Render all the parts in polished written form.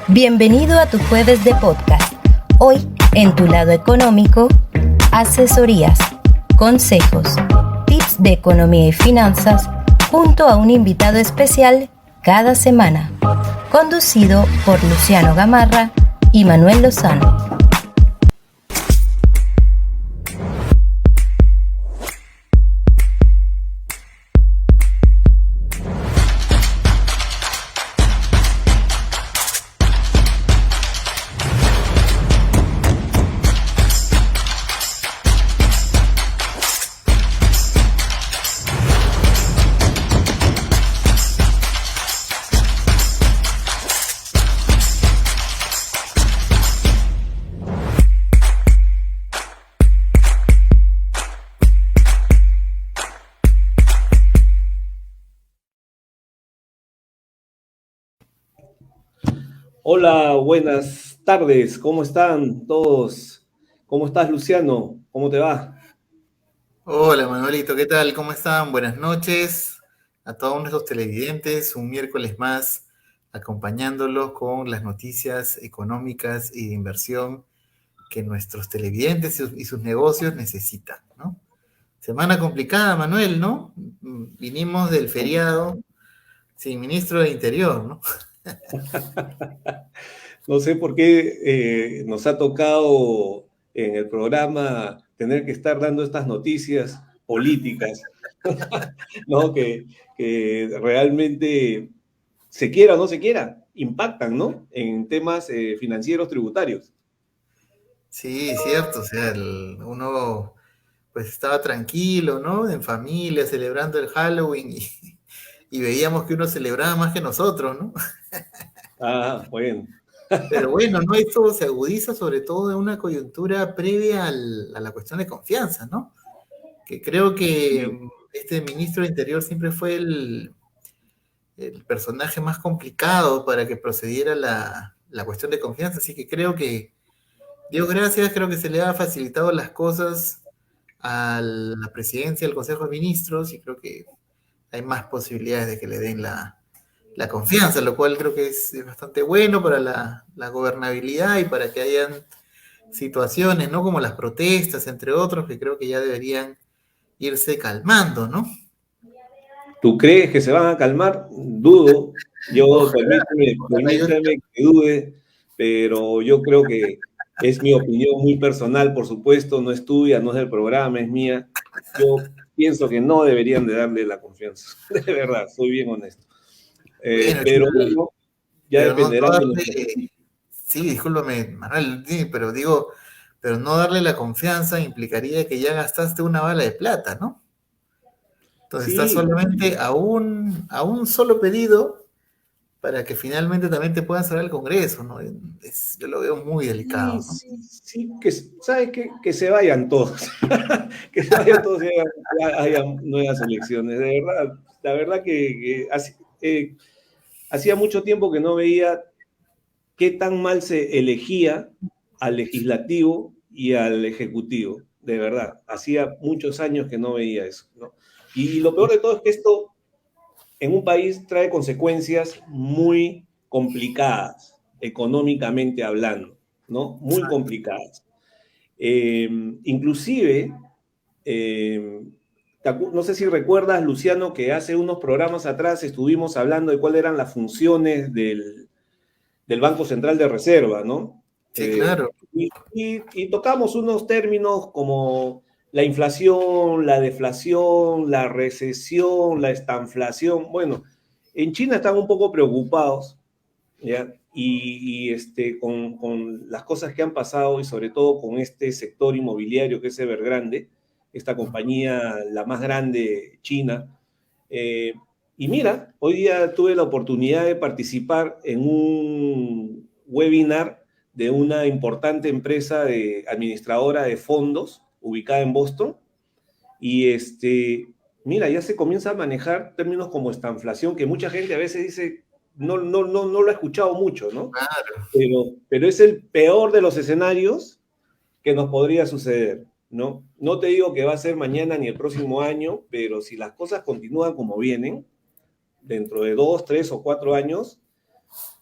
Bienvenido a tu jueves de podcast. Hoy, en tu lado económico, asesorías, consejos, tips de economía y finanzas, junto a un invitado especial cada semana. Conducido por Luciano Gamarra y Manuel Lozano. Hola, buenas tardes, ¿cómo están todos? ¿Cómo estás, Luciano? ¿Cómo te va? Hola Manuelito, ¿qué tal? ¿Cómo están? Buenas noches a todos nuestros televidentes. Un miércoles más acompañándolos con las noticias económicas y de inversión que nuestros televidentes y sus negocios necesitan, ¿no? Semana complicada, Manuel, ¿no? Vinimos del feriado sin ministro de Interior, ¿no? No sé por qué nos ha tocado en el programa tener que estar dando estas noticias políticas, ¿no? Que realmente, se quiera o no se quiera, impactan, ¿no? En temas financieros tributarios. Sí, cierto, o sea, uno pues estaba tranquilo, ¿no? En familia, celebrando el Halloween y veíamos que uno celebraba más que nosotros, ¿no? Ah, bueno. Pero bueno, ¿no? Esto se agudiza sobre todo en una coyuntura previa a la cuestión de confianza, ¿no? Que creo que Sí. este ministro de Interior siempre fue el personaje más complicado para que procediera la cuestión de confianza, así que creo que, Dios gracias, creo que se le ha facilitado las cosas a la presidencia, al Consejo de Ministros, y creo que hay más posibilidades de que le den la confianza, lo cual creo que es bastante bueno para la gobernabilidad y para que hayan situaciones, ¿no? Como las protestas, entre otros, que creo que ya deberían irse calmando, ¿no? ¿Tú crees que se van a calmar? Dudo. Yo, Ojalá, ojalá yo. permíteme que dude, pero yo creo que es mi opinión muy personal, por supuesto, no es tuya, no es del programa, es mía. Yo pienso que no deberían de darle la confianza, de verdad, soy bien honesto. Bueno, Pero bueno, ya pero no dependerán de los darle, políticos. sí, discúlpame, Manuel, sí, pero digo, pero no darle la confianza implicaría que ya gastaste una bala de plata, ¿no? Entonces está Sí, solamente a un solo pedido para que finalmente también te puedan salir al Congreso, ¿no? Yo lo veo muy sí, delicado, ¿no? sí, sí, ¿sabes qué? Que se vayan todos, que se vayan todos y hayan nuevas elecciones, de verdad, la verdad que hacía mucho tiempo que no veía qué tan mal se elegía al legislativo y al ejecutivo, de verdad, hacía muchos años que no veía eso, ¿no? Y lo peor de todo es que esto en un país trae consecuencias muy complicadas, económicamente hablando, ¿no? Muy complicadas. Eh, inclusive, eh, no sé si recuerdas, Luciano, que hace unos programas atrás estuvimos hablando de cuáles eran las funciones del Banco Central de Reserva, ¿no? Sí, claro. Y tocamos unos términos como la inflación, la deflación, la recesión, la estanflación. Bueno, en China están un poco preocupados, ¿ya? Con las cosas que han pasado y sobre todo con este sector inmobiliario que es Evergrande, esta compañía la más grande china. Eh, y mira, hoy día tuve la oportunidad de participar en un webinar de una importante empresa administradora de fondos ubicada en Boston. Y mira, ya se comienza a manejar términos como estanflación, que mucha gente a veces dice, no lo ha escuchado mucho, ¿no? Claro. Pero es el peor de los escenarios que nos podría suceder, ¿no? No te digo que va a ser mañana ni el próximo año, pero si las cosas continúan como vienen, dentro de 2, 3 o 4 años,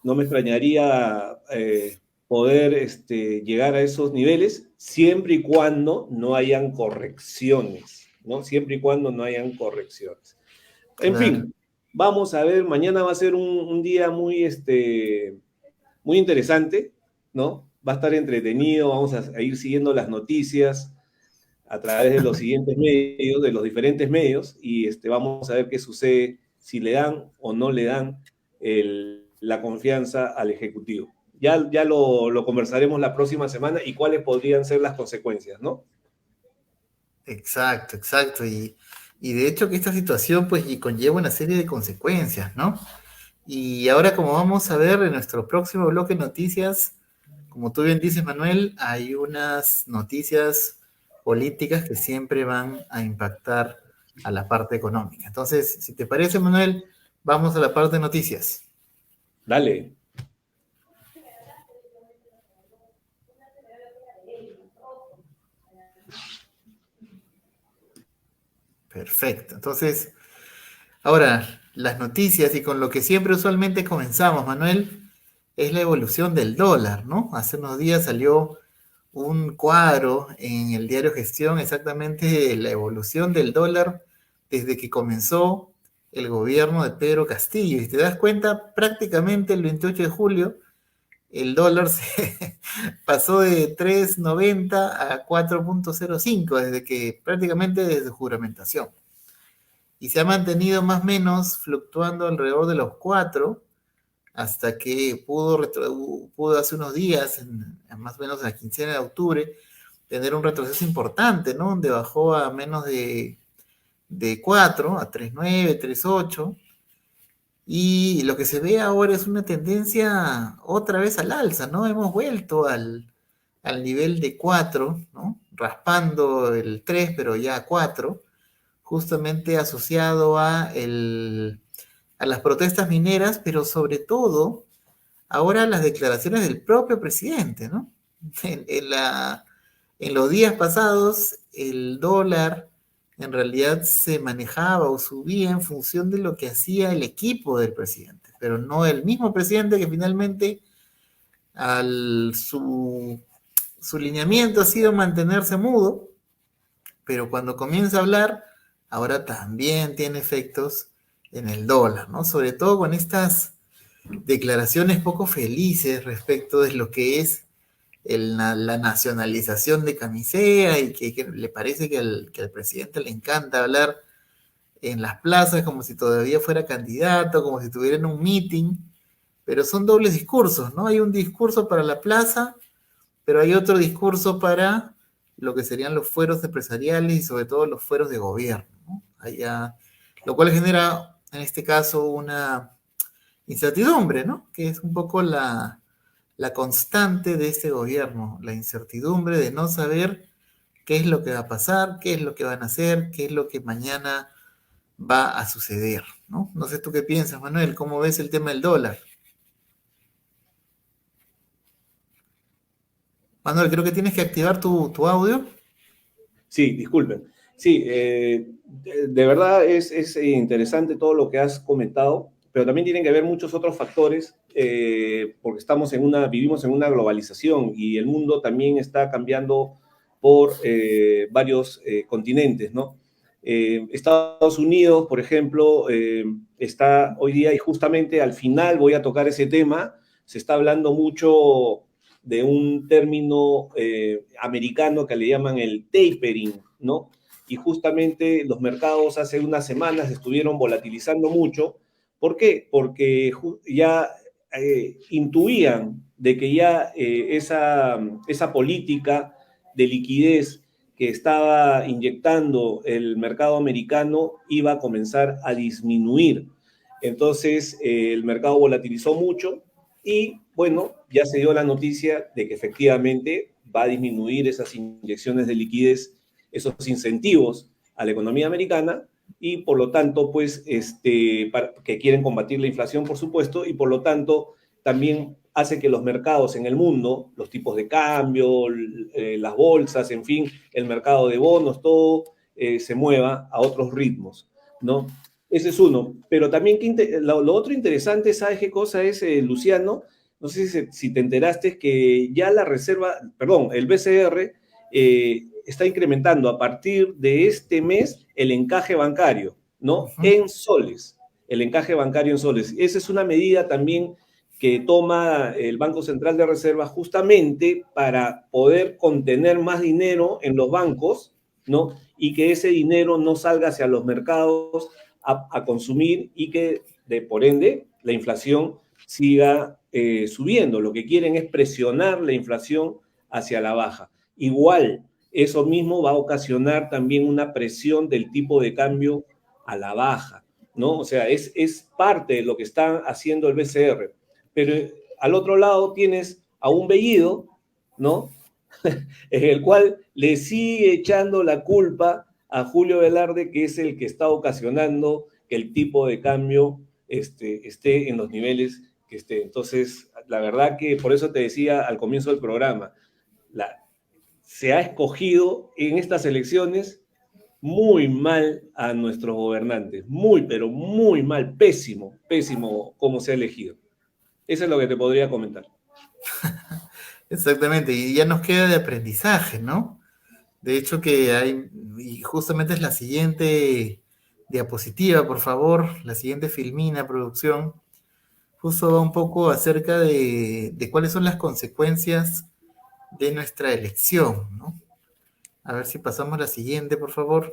No me extrañaría poder llegar a esos niveles siempre y cuando no hayan correcciones, ¿no? Siempre y cuando no hayan correcciones. En Claro. fin, vamos a ver, mañana va a ser un día muy interesante, ¿no? Va a estar entretenido, vamos a ir siguiendo las noticias a través de los siguientes medios, de los diferentes medios, y vamos a ver qué sucede, si le dan o no le dan la confianza al Ejecutivo. Ya lo conversaremos la próxima semana y cuáles podrían ser las consecuencias, ¿no? Exacto, exacto. Y de hecho que esta situación pues y conlleva una serie de consecuencias, ¿no? Y ahora como vamos a ver en nuestro próximo bloque de noticias, como tú bien dices, Manuel, hay unas noticias políticas que siempre van a impactar a la parte económica. Entonces, si te parece, Manuel, vamos a la parte de noticias. Dale. Perfecto. Entonces, ahora, las noticias y con lo que siempre usualmente comenzamos, Manuel, es la evolución del dólar, ¿no? Hace unos días salió un cuadro en el diario Gestión exactamente de la evolución del dólar desde que comenzó el gobierno de Pedro Castillo. Y te das cuenta, prácticamente el 28 de julio, el dólar se pasó de 3,90 a 4,05 desde que prácticamente desde juramentación. Y se ha mantenido más o menos fluctuando alrededor de los 4 hasta que pudo hace unos días, más o menos en la quincena de octubre, tener un retroceso importante, ¿no? Donde bajó a menos de 4, a 3,9, 3,8. Y lo que se ve ahora es una tendencia otra vez al alza, ¿no? Hemos vuelto al nivel de 4, ¿no? Raspando el 3, pero ya a 4, justamente asociado a las protestas mineras, pero sobre todo ahora las declaraciones del propio presidente, ¿no? En los días pasados, el dólar en realidad se manejaba o subía en función de lo que hacía el equipo del presidente, pero no el mismo presidente que finalmente su lineamiento ha sido mantenerse mudo, pero cuando comienza a hablar, ahora también tiene efectos en el dólar, ¿no? Sobre todo con estas declaraciones poco felices respecto de lo que es la nacionalización de Camisea y que le parece que al presidente le encanta hablar en las plazas como si todavía fuera candidato, como si tuvieran un meeting, pero son dobles discursos, ¿no? Hay un discurso para la plaza, pero hay otro discurso para lo que serían los fueros empresariales y sobre todo los fueros de gobierno, ¿no? Allá, lo cual genera en este caso una incertidumbre, ¿no? Que es un poco la constante de este gobierno, la incertidumbre de no saber qué es lo que va a pasar, qué es lo que van a hacer, qué es lo que mañana va a suceder, ¿no? No sé tú qué piensas, Manuel, ¿cómo ves el tema del dólar? Manuel, creo que tienes que activar tu audio. Sí, disculpen. Sí, de verdad es interesante todo lo que has comentado, pero también tienen que ver muchos otros factores, porque vivimos en una globalización y el mundo también está cambiando por varios continentes, ¿no? Estados Unidos, por ejemplo, está hoy día, y justamente al final voy a tocar ese tema, se está hablando mucho de un término americano que le llaman el tapering, ¿no? Y justamente los mercados hace unas semanas estuvieron volatilizando mucho. ¿Por qué? Porque ya intuían de que ya esa política de liquidez que estaba inyectando el mercado americano iba a comenzar a disminuir. Entonces, el mercado volatilizó mucho y, bueno, ya se dio la noticia de que efectivamente va a disminuir esas inyecciones de liquidez, esos incentivos a la economía americana y, por lo tanto, pues, que quieren combatir la inflación, por supuesto, y por lo tanto también hace que los mercados en el mundo, los tipos de cambio, las bolsas, en fin, el mercado de bonos, todo se mueva a otros ritmos, ¿no? Ese es uno. Pero también lo otro interesante, ¿sabes qué cosa es, Luciano? No sé si te enteraste, es que ya la reserva, perdón, el BCR está incrementando a partir de este mes el encaje bancario, ¿no? Ujú. En soles, el encaje bancario en soles. Esa es una medida también que toma el Banco Central de Reserva justamente para poder contener más dinero en los bancos, ¿no? Y que ese dinero no salga hacia los mercados a consumir y que, por ende, la inflación siga subiendo. Lo que quieren es presionar la inflación hacia la baja. Igual, eso mismo va a ocasionar también una presión del tipo de cambio a la baja, ¿no? O sea, es parte de lo que está haciendo el BCR. Pero al otro lado tienes a un Bellido, ¿no? En el cual le sigue echando la culpa a Julio Velarde, que es el que está ocasionando que el tipo de cambio esté en los niveles que esté. Entonces, la verdad que por eso te decía al comienzo del programa, se ha escogido en estas elecciones muy mal a nuestros gobernantes, muy, pero muy mal, pésimo, pésimo cómo se ha elegido. Eso es lo que te podría comentar. Exactamente, y ya nos queda de aprendizaje, ¿no? De hecho que hay, y justamente es la siguiente diapositiva, por favor, la siguiente filmina, producción, justo va un poco acerca de cuáles son las consecuencias de nuestra elección, ¿no? A ver si pasamos la siguiente, por favor,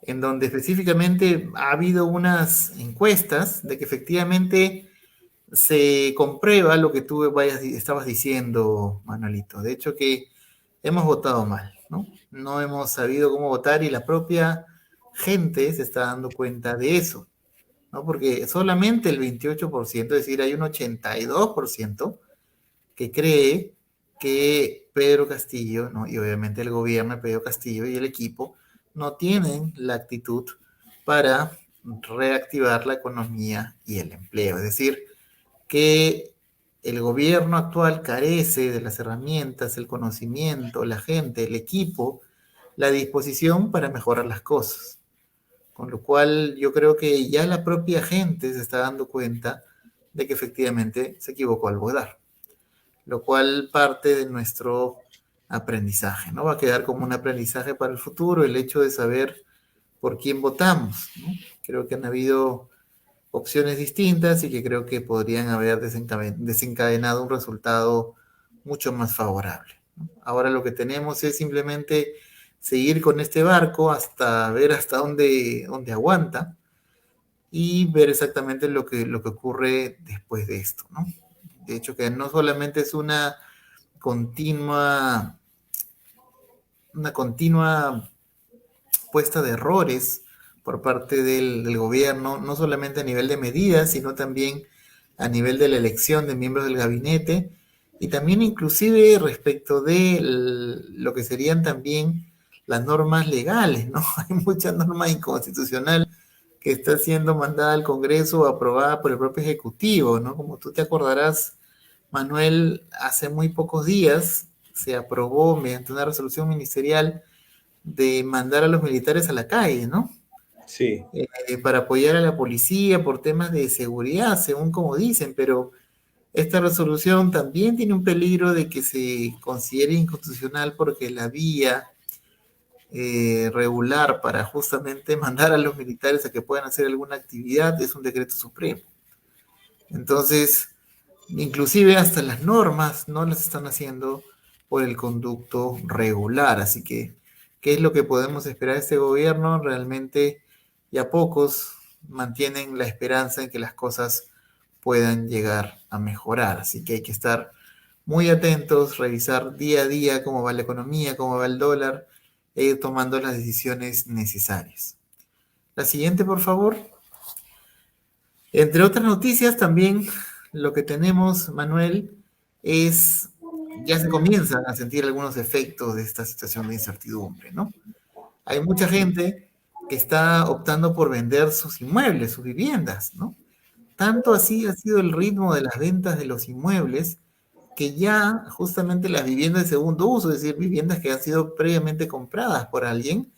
en donde específicamente ha habido unas encuestas de que efectivamente se comprueba lo que tú estabas diciendo, Manuelito. De hecho que hemos votado mal, ¿no? No hemos sabido cómo votar y la propia gente se está dando cuenta de eso, ¿no? Porque solamente el 28%, es decir, hay un 82% que cree que Pedro Castillo, ¿no? Y obviamente el gobierno de Pedro Castillo y el equipo no tienen la actitud para reactivar la economía y el empleo. Es decir, que el gobierno actual carece de las herramientas, el conocimiento, la gente, el equipo, la disposición para mejorar las cosas. Con lo cual yo creo que ya la propia gente se está dando cuenta de que efectivamente se equivocó al votar, lo cual parte de nuestro aprendizaje, ¿no? Va a quedar como un aprendizaje para el futuro el hecho de saber por quién votamos, ¿no? Creo que han habido opciones distintas y que creo que podrían haber desencadenado un resultado mucho más favorable, ¿no? Ahora lo que tenemos es simplemente seguir con este barco hasta ver hasta dónde aguanta y ver exactamente lo que ocurre después de esto, ¿no? De hecho, que no solamente es continua, una continua puesta de errores por parte del gobierno, no solamente a nivel de medidas, sino también a nivel de la elección de miembros del gabinete y también inclusive respecto de lo que serían también las normas legales, ¿no? Hay mucha norma inconstitucional que está siendo mandada al Congreso o aprobada por el propio Ejecutivo, ¿no? Como tú te acordarás, Manuel, hace muy pocos días se aprobó mediante una resolución ministerial de mandar a los militares a la calle, ¿no? Sí. Para apoyar a la policía por temas de seguridad, según como dicen, pero esta resolución también tiene un peligro de que se considere inconstitucional porque la vía regular para justamente mandar a los militares a que puedan hacer alguna actividad es un decreto supremo. Entonces, inclusive hasta las normas no las están haciendo por el conducto regular, así que ¿qué es lo que podemos esperar de este gobierno? Realmente ya pocos mantienen la esperanza en que las cosas puedan llegar a mejorar, así que hay que estar muy atentos, revisar día a día cómo va la economía, cómo va el dólar, e ir tomando las decisiones necesarias. La siguiente, por favor. Entre otras noticias, también lo que tenemos, Manuel, es ya se comienzan a sentir algunos efectos de esta situación de incertidumbre, ¿no? Hay mucha gente que está optando por vender sus inmuebles, sus viviendas, ¿no? Tanto así ha sido el ritmo de las ventas de los inmuebles que ya justamente las viviendas de segundo uso, es decir, viviendas que han sido previamente compradas por alguien,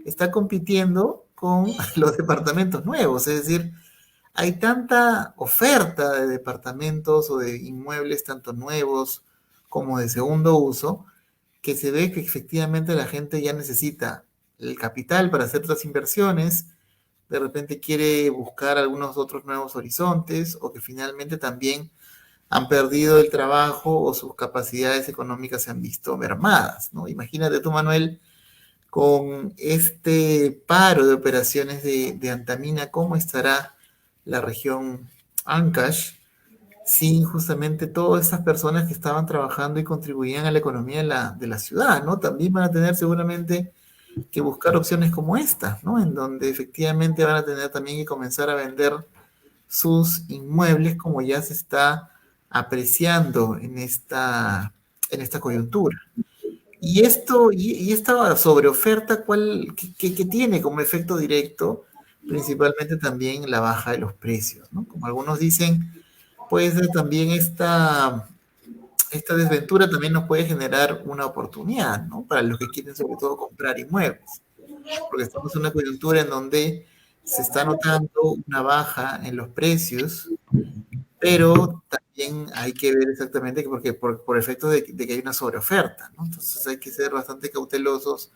está compitiendo con los departamentos nuevos, es decir, hay tanta oferta de departamentos o de inmuebles, tanto nuevos como de segundo uso, que se ve que efectivamente la gente ya necesita el capital para hacer otras inversiones, de repente quiere buscar algunos otros nuevos horizontes o que finalmente también han perdido el trabajo o sus capacidades económicas se han visto mermadas, ¿no? Imagínate tú, Manuel, con este paro de operaciones de Antamina, ¿cómo estará la región Ancash sin justamente todas esas personas que estaban trabajando y contribuían a la economía de la ciudad, ¿no? También van a tener seguramente que buscar opciones como esta, ¿no? En donde efectivamente van a tener también que comenzar a vender sus inmuebles como ya se está apreciando en esta coyuntura. Y esto, y esta sobreoferta, ¿qué tiene como efecto directo? Principalmente también la baja de los precios, ¿no? Como algunos dicen, puede ser también esta desventura también nos puede generar una oportunidad, ¿no? Para los que quieren sobre todo comprar inmuebles, porque estamos en una coyuntura en donde se está notando una baja en los precios, pero también hay que ver exactamente que porque por efecto de que hay una sobreoferta, ¿no? Entonces hay que ser bastante cautelosos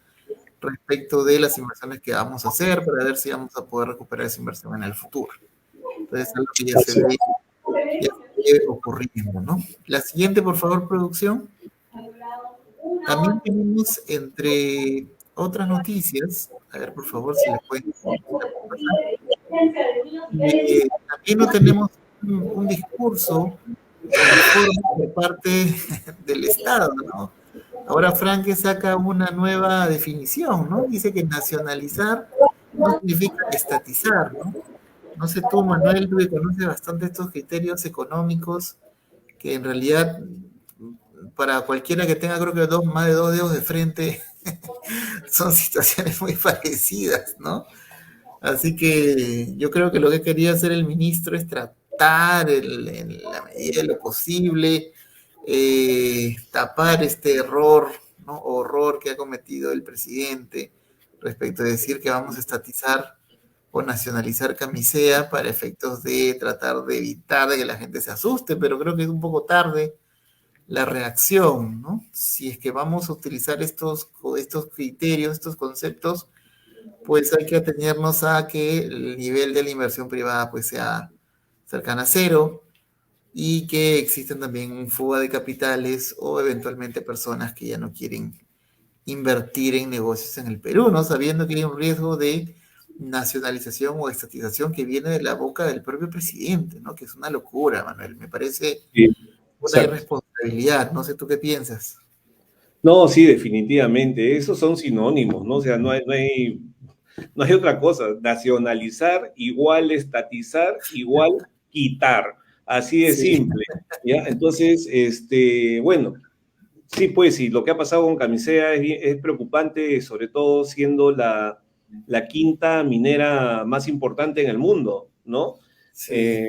respecto de las inversiones que vamos a hacer para ver si vamos a poder recuperar esa inversión en el futuro. Entonces es algo que ya se ve ocurriendo, ¿no? La siguiente, por favor, producción. También tenemos entre otras noticias, a ver, por favor, si les pueden pasar. También no tenemos un discurso de reforma por parte del Estado, ¿no? Ahora Franke saca una nueva definición, ¿no? Dice que nacionalizar no significa estatizar, ¿no? No sé tú, Manuel, tú que conoces bastante estos criterios económicos, que en realidad para cualquiera que tenga creo que más de 2 dedos de frente son situaciones muy parecidas, ¿no? Así que yo creo que lo que quería hacer el ministro es tratar en la medida de lo posible tapar este error, ¿no? Horror que ha cometido el presidente respecto de decir que vamos a estatizar o nacionalizar Camisea para efectos de tratar de evitar de que la gente se asuste, pero creo que es un poco tarde la reacción, ¿no? Si es que vamos a utilizar estos criterios, estos conceptos, pues hay que atenernos a que el nivel de la inversión privada pues sea cercana a cero y que existen también fuga de capitales o eventualmente personas que ya no quieren invertir en negocios en el Perú, ¿no? Sabiendo que hay un riesgo de nacionalización o estatización que viene de la boca del propio presidente, ¿no? Que es una locura, Manuel. Me parece una irresponsabilidad. No sé tú qué piensas. No, sí, definitivamente. Esos son sinónimos, ¿no? O sea, no hay otra cosa. Nacionalizar igual estatizar igual quitar. Así de simple. ¿Ya? Entonces, bueno, sí, pues sí, lo que ha pasado con Camisea es preocupante, sobre todo siendo la quinta minera más importante en el mundo, ¿no? Sí.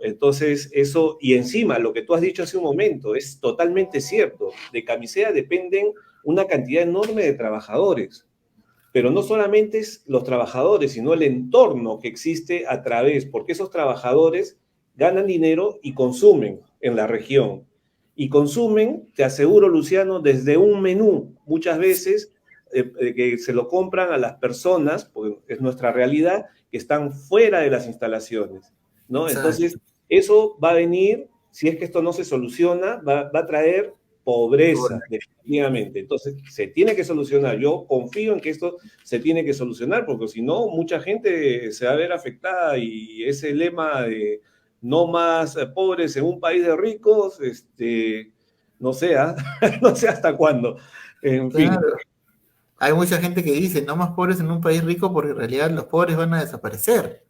Entonces, eso, y encima, lo que tú has dicho hace un momento, es totalmente cierto. De Camisea dependen una cantidad enorme de trabajadores, pero no solamente es los trabajadores, sino el entorno que existe a través, porque esos trabajadores ganan dinero y consumen en la región. Y consumen, te aseguro, Luciano, desde un menú, muchas veces que se lo compran a las personas, porque es nuestra realidad, que están fuera de las instalaciones, ¿no? Exacto. Entonces, eso va a venir, si es que esto no se soluciona, va a traer pobreza, definitivamente. Entonces, se tiene que solucionar. Yo confío en que esto se tiene que solucionar, porque si no, mucha gente se va a ver afectada y ese lema de no más pobres en un país de ricos, no sé, no sé hasta cuándo. En fin. Claro. Hay mucha gente que dice, no más pobres en un país rico porque en realidad los pobres van a desaparecer,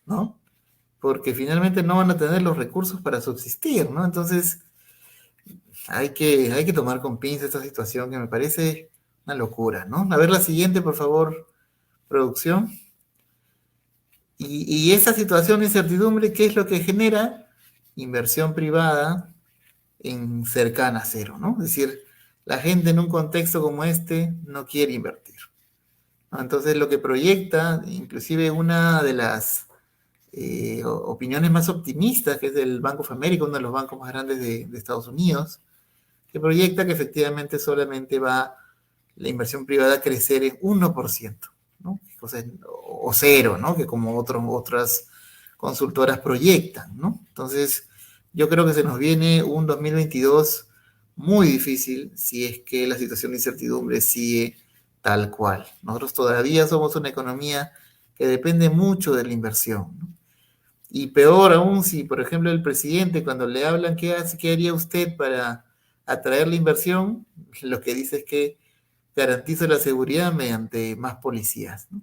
¿no? Porque finalmente no van a tener los recursos para subsistir, ¿no? Entonces, hay que tomar con pinza esta situación que me parece una locura, ¿no? A ver la siguiente, por favor, producción. Y esa situación de incertidumbre, ¿qué es lo que genera? Inversión privada en cercana a cero, ¿no? Es decir, la gente en un contexto como este no quiere invertir, ¿no? Entonces lo que proyecta, inclusive una de las opiniones más optimistas, que es del Bank of America, uno de los bancos más grandes de Estados Unidos, que proyecta que efectivamente solamente va la inversión privada a crecer en 1%, ¿no? O cero, ¿no? Que como otras consultoras proyectan, ¿no? Entonces, yo creo que se nos viene un 2022 muy difícil si es que la situación de incertidumbre sigue tal cual. Nosotros todavía somos una economía que depende mucho de la inversión, ¿no? Y peor aún si, por ejemplo, el presidente, cuando le hablan qué haría usted para atraer la inversión, lo que dice es que garantiza la seguridad mediante más policías, ¿no?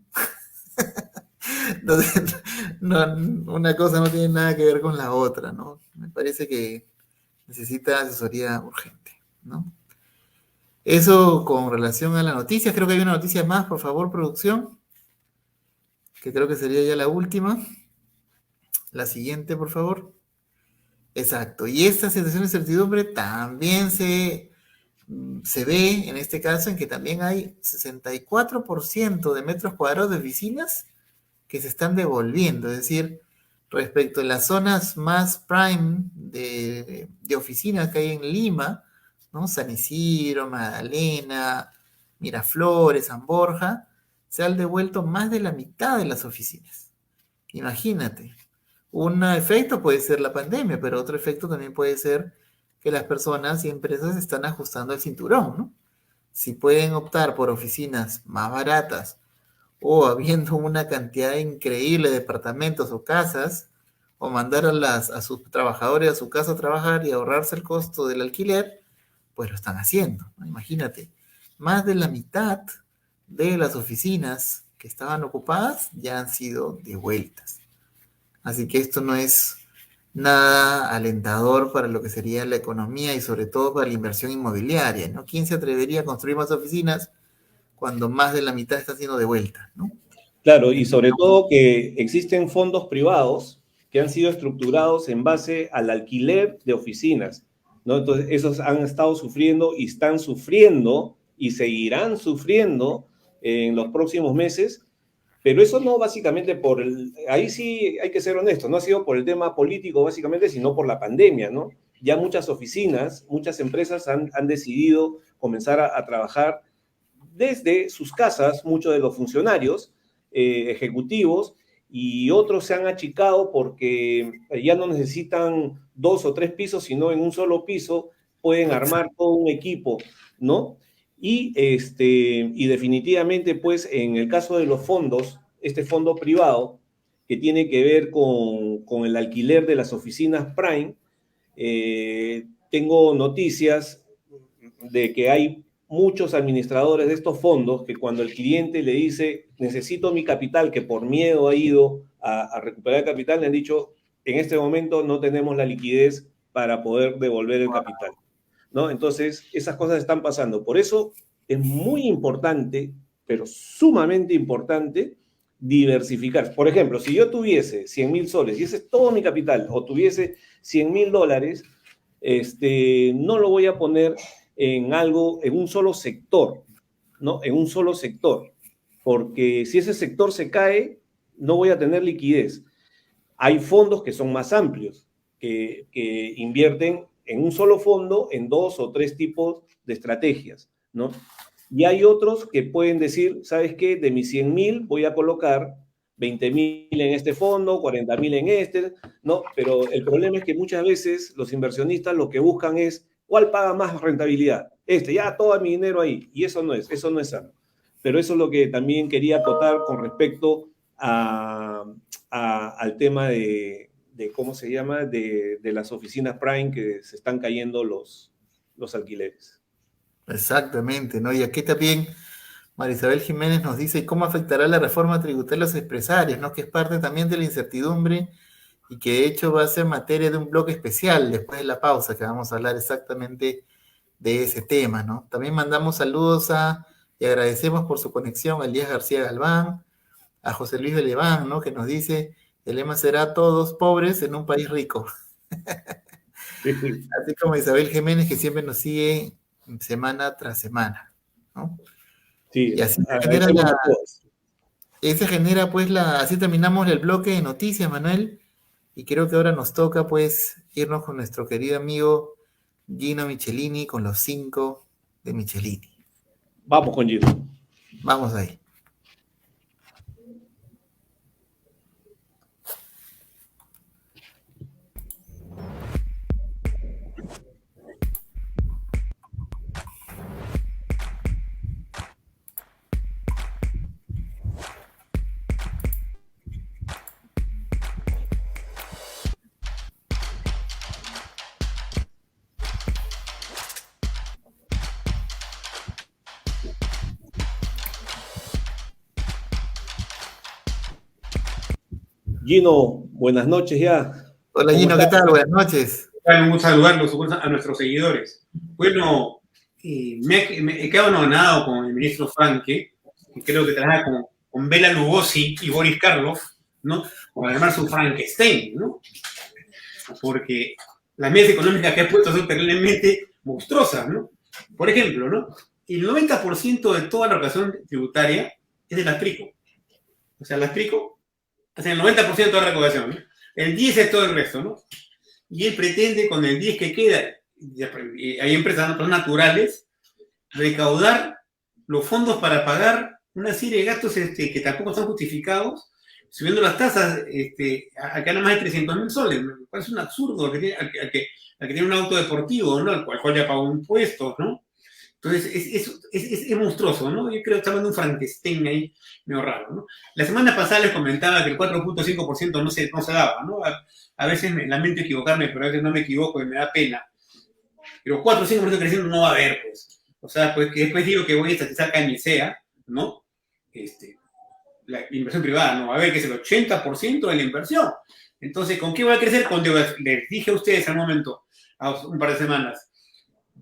Entonces, una cosa no tiene nada que ver con la otra, ¿no? Me parece que necesita asesoría urgente, ¿no? Eso con relación a las noticias. Creo que hay una noticia más, por favor, producción, que creo que sería ya la última. La siguiente, por favor. Exacto. Y esta situación de incertidumbre también se ve en este caso en que también hay 64% de metros cuadrados de oficinas que se están devolviendo. Es decir, respecto a las zonas más prime de oficinas que hay en Lima, ¿no? San Isidro, Magdalena, Miraflores, San Borja, se han devuelto más de la mitad de las oficinas. Imagínate. Un efecto puede ser la pandemia, pero otro efecto también puede ser que las personas y empresas están ajustando el cinturón, ¿no? Si pueden optar por oficinas más baratas o habiendo una cantidad increíble de departamentos o casas, o mandar a sus trabajadores a su casa a trabajar y ahorrarse el costo del alquiler, pues lo están haciendo, ¿no? Imagínate, más de la mitad de las oficinas que estaban ocupadas ya han sido devueltas. Así que esto no es nada alentador para lo que sería la economía y sobre todo para la inversión inmobiliaria, ¿no? ¿Quién se atrevería a construir más oficinas cuando más de la mitad está siendo devuelta, ¿no? Claro, y sobre todo que existen fondos privados que han sido estructurados en base al alquiler de oficinas, ¿no? Entonces, esos han estado sufriendo y están sufriendo y seguirán sufriendo en los próximos meses, pero eso no básicamente ahí sí hay que ser honesto, no ha sido por el tema político básicamente, sino por la pandemia, ¿no? Ya muchas oficinas, muchas empresas han decidido comenzar a trabajar desde sus casas, muchos de los funcionarios ejecutivos, y otros se han achicado porque ya no necesitan 2 o 3 pisos, sino en un solo piso pueden armar todo un equipo, ¿no? Y definitivamente, pues, en el caso de los fondos, este fondo privado que tiene que ver con el alquiler de las oficinas Prime, tengo noticias de que hay muchos administradores de estos fondos que cuando el cliente le dice necesito mi capital, que por miedo ha ido a recuperar el capital, le han dicho en este momento no tenemos la liquidez para poder devolver el capital, ¿no? Entonces, esas cosas están pasando. Por eso es muy importante, pero sumamente importante, diversificar. Por ejemplo, si yo tuviese 100.000 soles y ese es todo mi capital, o tuviese $100.000, no lo voy a poner en algo, en un solo sector, ¿no? En un solo sector, porque si ese sector se cae, no voy a tener liquidez. Hay fondos que son más amplios, que invierten en un solo fondo en 2 o 3 tipos de estrategias, ¿no? Y hay otros que pueden decir, ¿sabes qué? De mis 100.000 voy a colocar 20.000 en este fondo, 40.000 en este, ¿no? Pero el problema es que muchas veces los inversionistas lo que buscan es ¿cuál paga más rentabilidad? Ya todo mi dinero ahí. Y eso no es sano. Pero eso es lo que también quería acotar con respecto al tema de ¿cómo se llama? De las oficinas Prime que se están cayendo los alquileres. Exactamente, ¿no? Y aquí también Marisabel Jiménez nos dice, ¿cómo afectará la reforma tributaria a los empresarios, ¿no? Que es parte también de la incertidumbre y que de hecho va a ser materia de un bloque especial después de la pausa, que vamos a hablar exactamente de ese tema, ¿no? También mandamos saludos y agradecemos por su conexión a Elías García Galván, a José Luis Beleván, ¿no? Que nos dice, el lema será todos pobres en un país rico. Sí. Así como Isabel Jiménez, que siempre nos sigue semana tras semana, ¿no? Sí, Y así se genera ese genera pues así terminamos el bloque de noticias, Manuel, y creo que ahora nos toca pues irnos con nuestro querido amigo Gino Michelini con los 5 de Michelini. Vamos con Gino. Vamos ahí. Gino, buenas noches ya. Hola Gino, ¿qué tal? Buenas noches. Un gusto saludarlos a nuestros seguidores. Bueno, me he quedado anonadado con el ministro Franke, que creo que trabaja con Bela Lugosi y Boris Karloff, ¿no? Para llamar su Frankenstein, ¿no? Porque las medidas económicas que ha puesto son terriblemente monstruosas, ¿no? Por ejemplo, ¿no? El 90% de toda la recaudación tributaria es de las PRICO. O sea, las PRICO hacen el 90% de toda la recaudación, ¿no? El 10% es todo el resto, ¿no? Y él pretende, con el 10 que queda, hay empresas naturales, recaudar los fondos para pagar una serie de gastos que tampoco son justificados, subiendo las tasas a ganar más de 300.000 soles. Me parece un absurdo al que tiene un auto deportivo, ¿no? Al cual ya pagó impuestos, ¿no? Entonces, es monstruoso, ¿no? Yo creo que está hablando de un Frankenstein ahí medio raro, ¿no? La semana pasada les comentaba que el 4.5% no se daba, ¿no? A veces lamento equivocarme, pero a veces no me equivoco y me da pena. Pero 4 o 5% creciendo no va a haber, pues. O sea, pues que después digo que voy a estatizar Camisea, ¿no? La inversión privada no va a haber, que es el 80% de la inversión. Entonces, ¿con qué va a crecer? Con deuda. Les dije a ustedes al momento, a un par de semanas,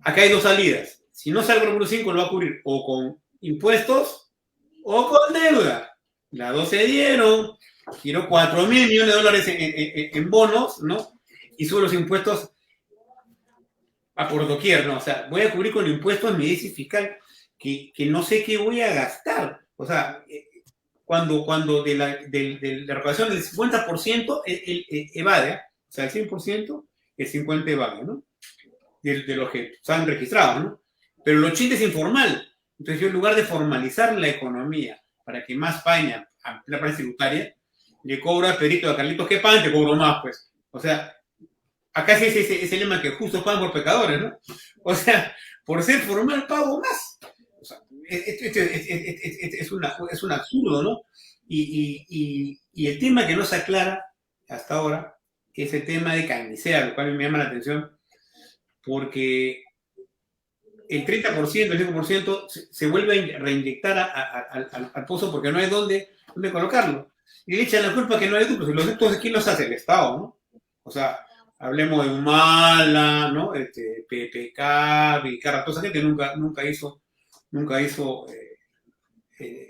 acá hay dos salidas. Si no salgo el 5, lo va a cubrir o con impuestos o con deuda. Las dos se dieron. Quiero 4.000 millones de dólares en bonos, ¿no? Y sube los impuestos a por doquier, ¿no? O sea, voy a cubrir con impuestos mi déficit fiscal que no sé qué voy a gastar. O sea, cuando de la recaudación del 50% evade, o sea, el 100%, el 50% evade, ¿no? De los que están registrados, ¿no? Pero el 80% es informal. Entonces yo, en lugar de formalizar la economía para que más España, la parte tributaria, le cobro a Pedrito, a Carlitos que pagan, te cobro más, pues. O sea, acá sí es ese lema que justos pagan por pecadores, ¿no? O sea, por ser formal pago más. O sea, es un absurdo, ¿no? Y el tema que no se aclara hasta ahora es el tema de Camisea, lo cual me llama la atención, porque el 30%, el 5% se vuelve a reinyectar al pozo porque no hay dónde colocarlo. Y le echan la culpa que no hay ductos. Y los ductos, ¿quién los hace? El Estado, ¿no? O sea, hablemos de Humala, ¿no? PPK, Vicarra, toda esa gente nunca hizo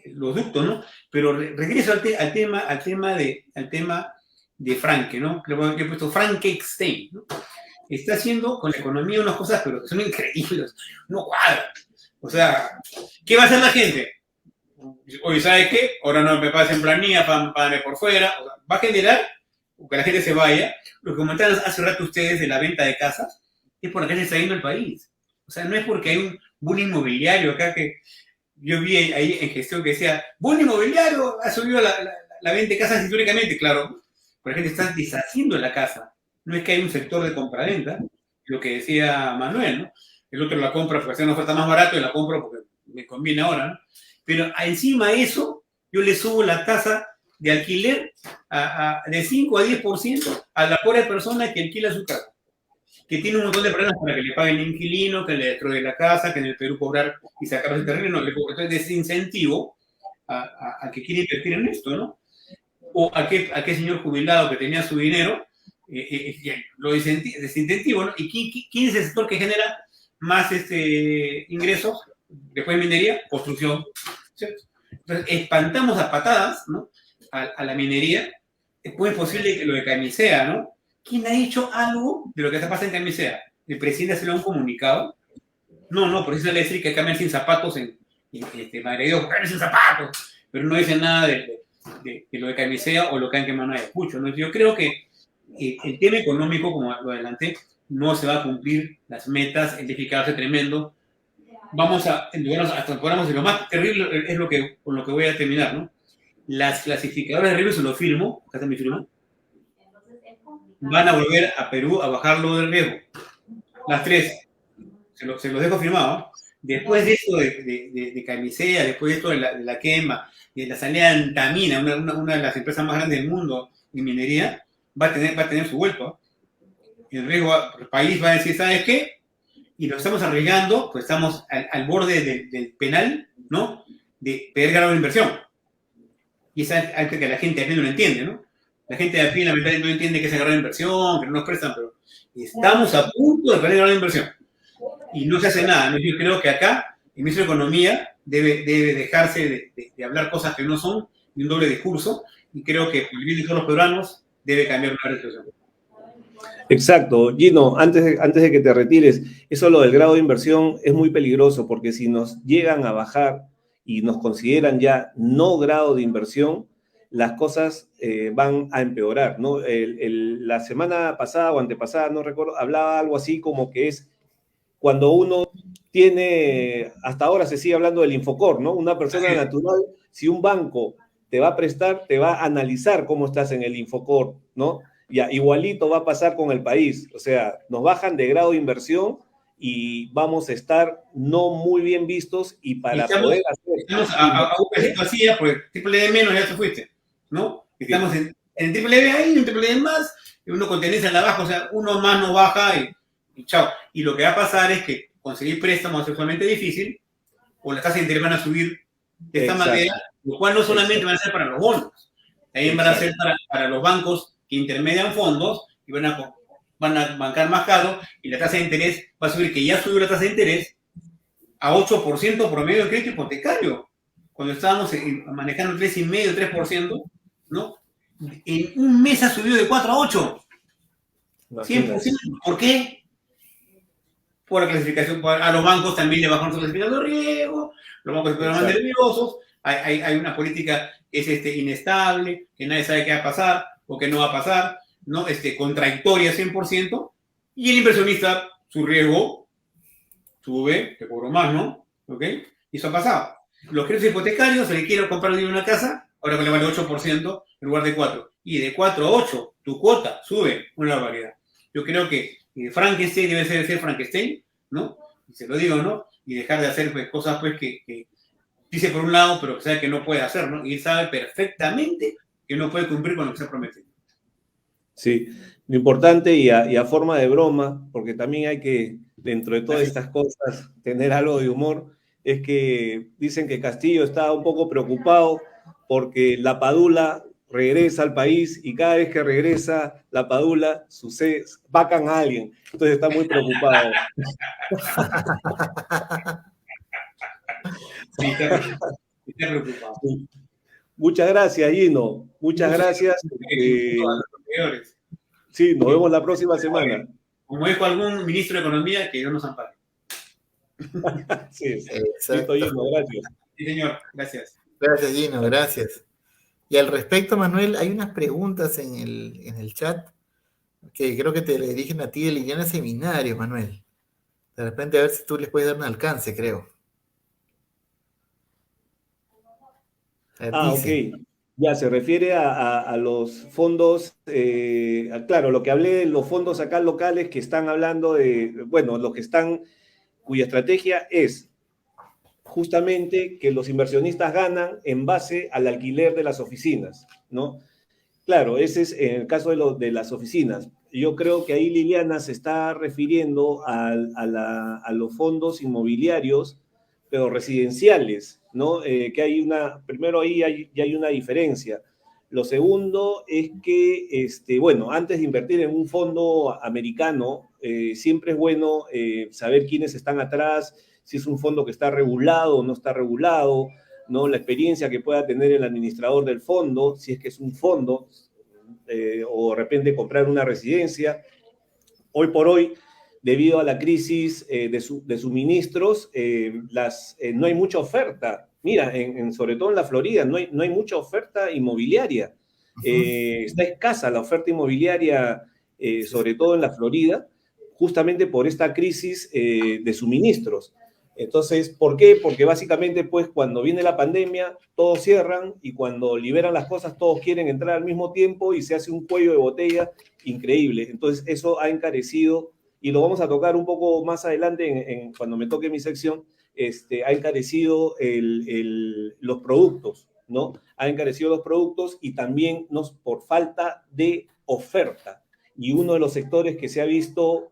los ductos, ¿no? Pero regreso al tema de Franke, ¿no? Que he puesto Frankenstein, ¿no? Está haciendo con la economía unas cosas, pero son increíbles, no cuadran. O sea, ¿qué va a hacer la gente? Oye, ¿sabes qué? Ahora no me pasen planilla, pagan por fuera. O sea, va a generar que la gente se vaya. Lo que comentaron hace rato ustedes de la venta de casas es por la que se está yendo el país. O sea, no es porque hay un boom inmobiliario acá que yo vi ahí en gestión que decía, boom inmobiliario, ha subido la venta de casas históricamente, claro. Pero la gente está deshaciendo la casa. No es que hay un sector de compraventa, lo que decía Manuel, ¿no? El otro la compra porque hace una oferta más barato y la compro porque me conviene ahora, ¿no? Pero encima de eso, yo le subo la tasa de alquiler de 5 a 10% a la pobre persona que alquila su casa, que tiene un montón de problemas para que le paguen el inquilino, que le destruye la casa, que en el Perú cobrar y sacar el terreno, entonces desincentivo a que quiere invertir en esto, ¿no? O a qué señor jubilado que tenía su dinero, lo desincentivo, ¿no? ¿Y quién es el sector que genera más ingresos después de minería? Construcción, ¿cierto? Entonces, espantamos a patadas, ¿no? A la minería. Es muy posible que lo de Camisea, ¿no? ¿Quién ha hecho algo de lo que está pasando en Camisea? ¿El presidente se lo ha un comunicado? No, por eso le decir que caminan sin zapatos en Madrid, caminan sin zapatos, pero no dice nada de lo de Camisea o lo que han quemado en Ayacucho, ¿no? Yo creo que el tema económico, como lo adelanté, no se va a cumplir las metas, el déficit va a ser tremendo. Vamos a endeudarnos hasta y lo más terrible es con lo que voy a terminar, ¿no? Las clasificadoras de riesgo, se lo firmo, acá está mi firma, van a volver a Perú a bajarlo del riesgo. Las tres, se los dejo firmado. Después de esto de Camisea, después de esto de la quema, de la salida de Antamina, una de las empresas más grandes del mundo en minería, va a tener su vuelco. El riesgo, el país va a decir, ¿sabes qué? Y lo estamos arriesgando, pues estamos al borde del penal, ¿no? De poder ganar una inversión. Y es algo que la gente a pie no lo entiende, ¿no? La gente de a pie lamentablemente no entiende que es agarrar inversión, que no nos prestan, pero estamos a punto de perder la inversión. Y no se hace nada, ¿no? Yo creo que acá el ministro de Economía debe dejarse de hablar cosas que no son, de un doble discurso, y creo que por el bien de todos los peruanos debe cambiar una situación. Exacto. Gino, antes de que te retires, eso lo del grado de inversión es muy peligroso, porque si nos llegan a bajar y nos consideran ya no grado de inversión, las cosas van a empeorar, ¿no? La semana pasada o antepasada, no recuerdo, hablaba algo así como que es cuando uno tiene, hasta ahora se sigue hablando del Infocor, ¿no? Una persona natural, si un banco te va a prestar, te va a analizar cómo estás en el Infocor, ¿no? Ya, igualito va a pasar con el país, o sea, nos bajan de grado de inversión y vamos a estar no muy bien vistos y para poder hacer... Estamos a un pesito así, ya, pues triple D menos ya te fuiste, ¿no? Estamos en triple D ahí, en triple D más, y uno con tendencia a la baja, o sea, uno más no baja y chao. Y lo que va a pasar es que conseguir préstamos es sexualmente difícil, o las tasas de interés van a subir de esta manera, lo cual no solamente van a ser para los bonos, también van a ser para los bancos que intermedian fondos y van a bancar más caro, y la tasa de interés va a subir, que ya subió la tasa de interés a 8% promedio de crédito hipotecario, cuando estábamos manejando 3,5%, 3%, ¿no? En un mes ha subido de 4 a 8. 100%. ¿Por qué? Por la clasificación, a los bancos también le bajaron su clasificación de riesgo, los bancos se ponen más nerviosos, hay una política que es inestable, que nadie sabe qué va a pasar o qué no va a pasar, ¿no? Contradictoria 100%, y el inversionista, su riesgo sube, te cobro más, ¿no? ¿Ok? Y eso ha pasado. Los créditos hipotecarios, se le quiere comprar una casa, ahora que le vale 8% en lugar de 4%. Y de 4 a 8, tu cuota sube una barbaridad. Yo creo que Frankenstein debe ser Frankenstein, ¿no? Y se lo digo, ¿no? Y dejar de hacer pues, cosas pues que dice por un lado, pero que sabe que no puede hacer, ¿no? Y él sabe perfectamente que no puede cumplir con lo que se ha prometido. Sí, lo importante y a forma de broma, porque también hay que, dentro de todas estas cosas, tener algo de humor, es que dicen que Castillo está un poco preocupado porque la Padula regresa al país y cada vez que regresa la Padula sucede, vacan a alguien, entonces está muy preocupado. Sí, está preocupado. Muchas gracias, Gino. Muchas gracias. Sí, nos vemos la próxima semana. Como dijo algún ministro de Economía, que Dios nos ampare. Sí, listo, Gino, gracias. Sí, señor, gracias. Gracias, Gino, gracias. Y al respecto, Manuel, hay unas preguntas en el chat que creo que te le dirigen a ti de Liliana Seminario, Manuel. De repente a ver si tú les puedes dar un alcance, creo. Ok. Ya, se refiere a los fondos, claro, lo que hablé de los fondos acá locales que están hablando de, bueno, los que están, cuya estrategia es justamente que los inversionistas ganan en base al alquiler de las oficinas, ¿no? Claro, ese es en el caso de las oficinas. Yo creo que ahí Liliana se está refiriendo a los fondos inmobiliarios, pero residenciales, ¿no? Que hay primero ahí ya hay una diferencia. Lo segundo es que, bueno, antes de invertir en un fondo americano, siempre es bueno saber quiénes están atrás, si es un fondo que está regulado o no está regulado, ¿no? La experiencia que pueda tener el administrador del fondo, si es que es un fondo, o de repente comprar una residencia. Hoy por hoy, debido a la crisis de suministros, no hay mucha oferta mira, sobre todo en la Florida, no hay mucha oferta inmobiliaria. Está escasa la oferta inmobiliaria, sobre todo en la Florida, justamente por esta crisis de suministros. Entonces, ¿por qué? Porque básicamente, pues, cuando viene la pandemia, todos cierran y cuando liberan las cosas, todos quieren entrar al mismo tiempo y se hace un cuello de botella increíble. Entonces, eso ha encarecido, y lo vamos a tocar un poco más adelante cuando me toque mi sección, ha encarecido los productos, ¿no? Ha encarecido los productos y también por falta de oferta. Y uno de los sectores que se ha visto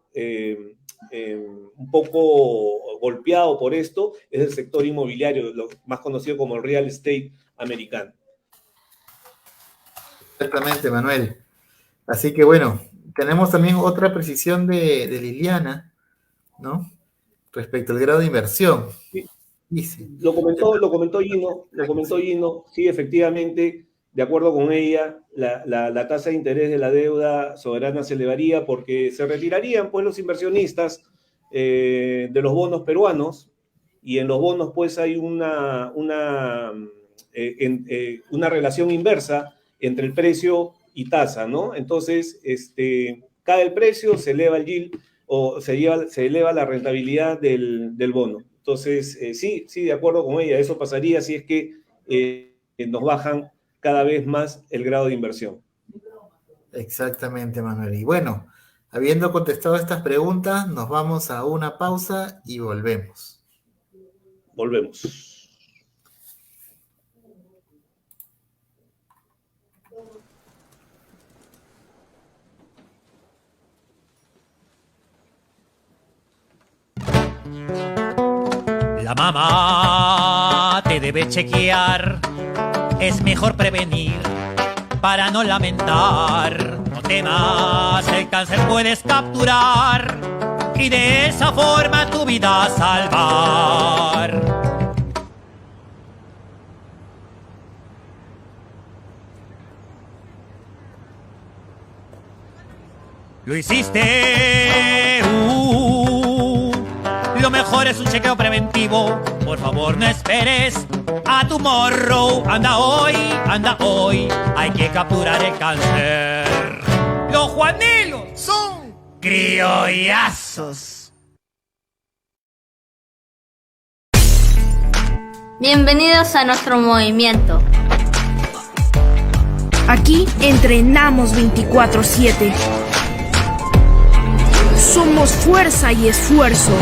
un poco golpeado por esto es el sector inmobiliario, lo más conocido como el real estate americano. Exactamente, Manuel. Así que bueno, tenemos también otra precisión de Liliana, ¿no? Respecto al grado de inversión. Sí. Dice, Lo comentó Gino, sí, efectivamente, de acuerdo con ella, la tasa de interés de la deuda soberana se elevaría porque se retirarían pues los inversionistas de los bonos peruanos, y en los bonos pues hay una relación inversa entre el precio y tasa, ¿no? Entonces, cae el precio, se eleva el yield o se eleva la rentabilidad del bono. Entonces, sí, de acuerdo con ella, eso pasaría si es que nos bajan cada vez más el grado de inversión. Exactamente, Manuel. Y bueno, habiendo contestado estas preguntas, nos vamos a una pausa y volvemos. Volvemos. La mamá te debe chequear, es mejor prevenir para no lamentar. No temas, el cáncer puedes capturar y de esa forma tu vida salvar. Lo hiciste, lo mejor es un chequeo preventivo. Por favor, no esperes a tomorrow. Anda hoy, hay que capturar el cáncer. Los Juanilos son criollazos. Bienvenidos a nuestro movimiento. Aquí entrenamos 24/7. Somos fuerza y esfuerzo.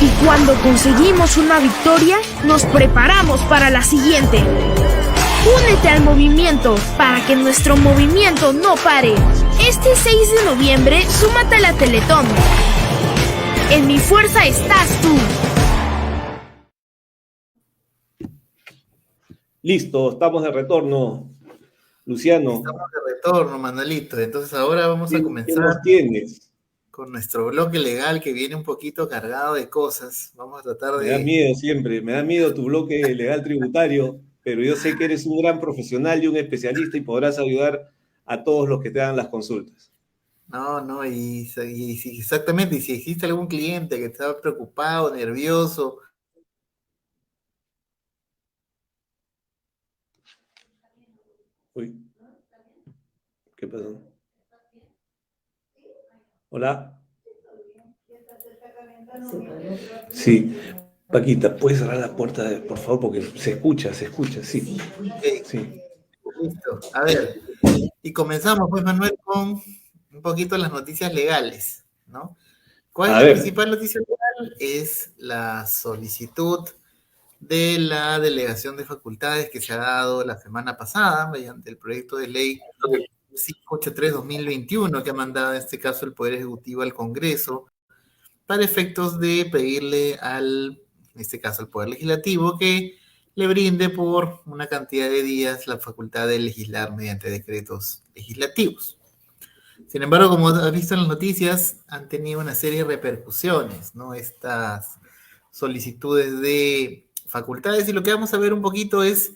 Y cuando conseguimos una victoria, nos preparamos para la siguiente. Únete al movimiento para que nuestro movimiento no pare. Este 6 de noviembre, súmate a la Teletón. En mi fuerza estás tú. Listo, estamos de retorno, Luciano. Estamos de retorno, Manuelito. Entonces ahora vamos a comenzar. ¿Qué nos tienes? Con nuestro bloque legal que viene un poquito cargado de cosas. Vamos a tratar de... Me da miedo siempre, me da miedo tu bloque legal tributario, pero yo sé que eres un gran profesional y un especialista y podrás ayudar a todos los que te hagan las consultas. No, y exactamente, y si existe algún cliente que está preocupado, nervioso... Uy, ¿qué pasó? Hola. Sí, Paquita, ¿puedes cerrar la puerta, por favor? Porque se escucha, sí. Sí. Listo. A ver, y comenzamos, pues, Manuel, con un poquito las noticias legales, ¿no? ¿Cuál es la principal noticia legal? Es la solicitud de la delegación de facultades que se ha dado la semana pasada mediante el proyecto de ley 583/2021 que ha mandado en este caso el Poder Ejecutivo al Congreso para efectos de pedirle en este caso al Poder Legislativo, que le brinde por una cantidad de días la facultad de legislar mediante decretos legislativos. Sin embargo, como has visto en las noticias, han tenido una serie de repercusiones, ¿no? Estas solicitudes de facultades, y lo que vamos a ver un poquito es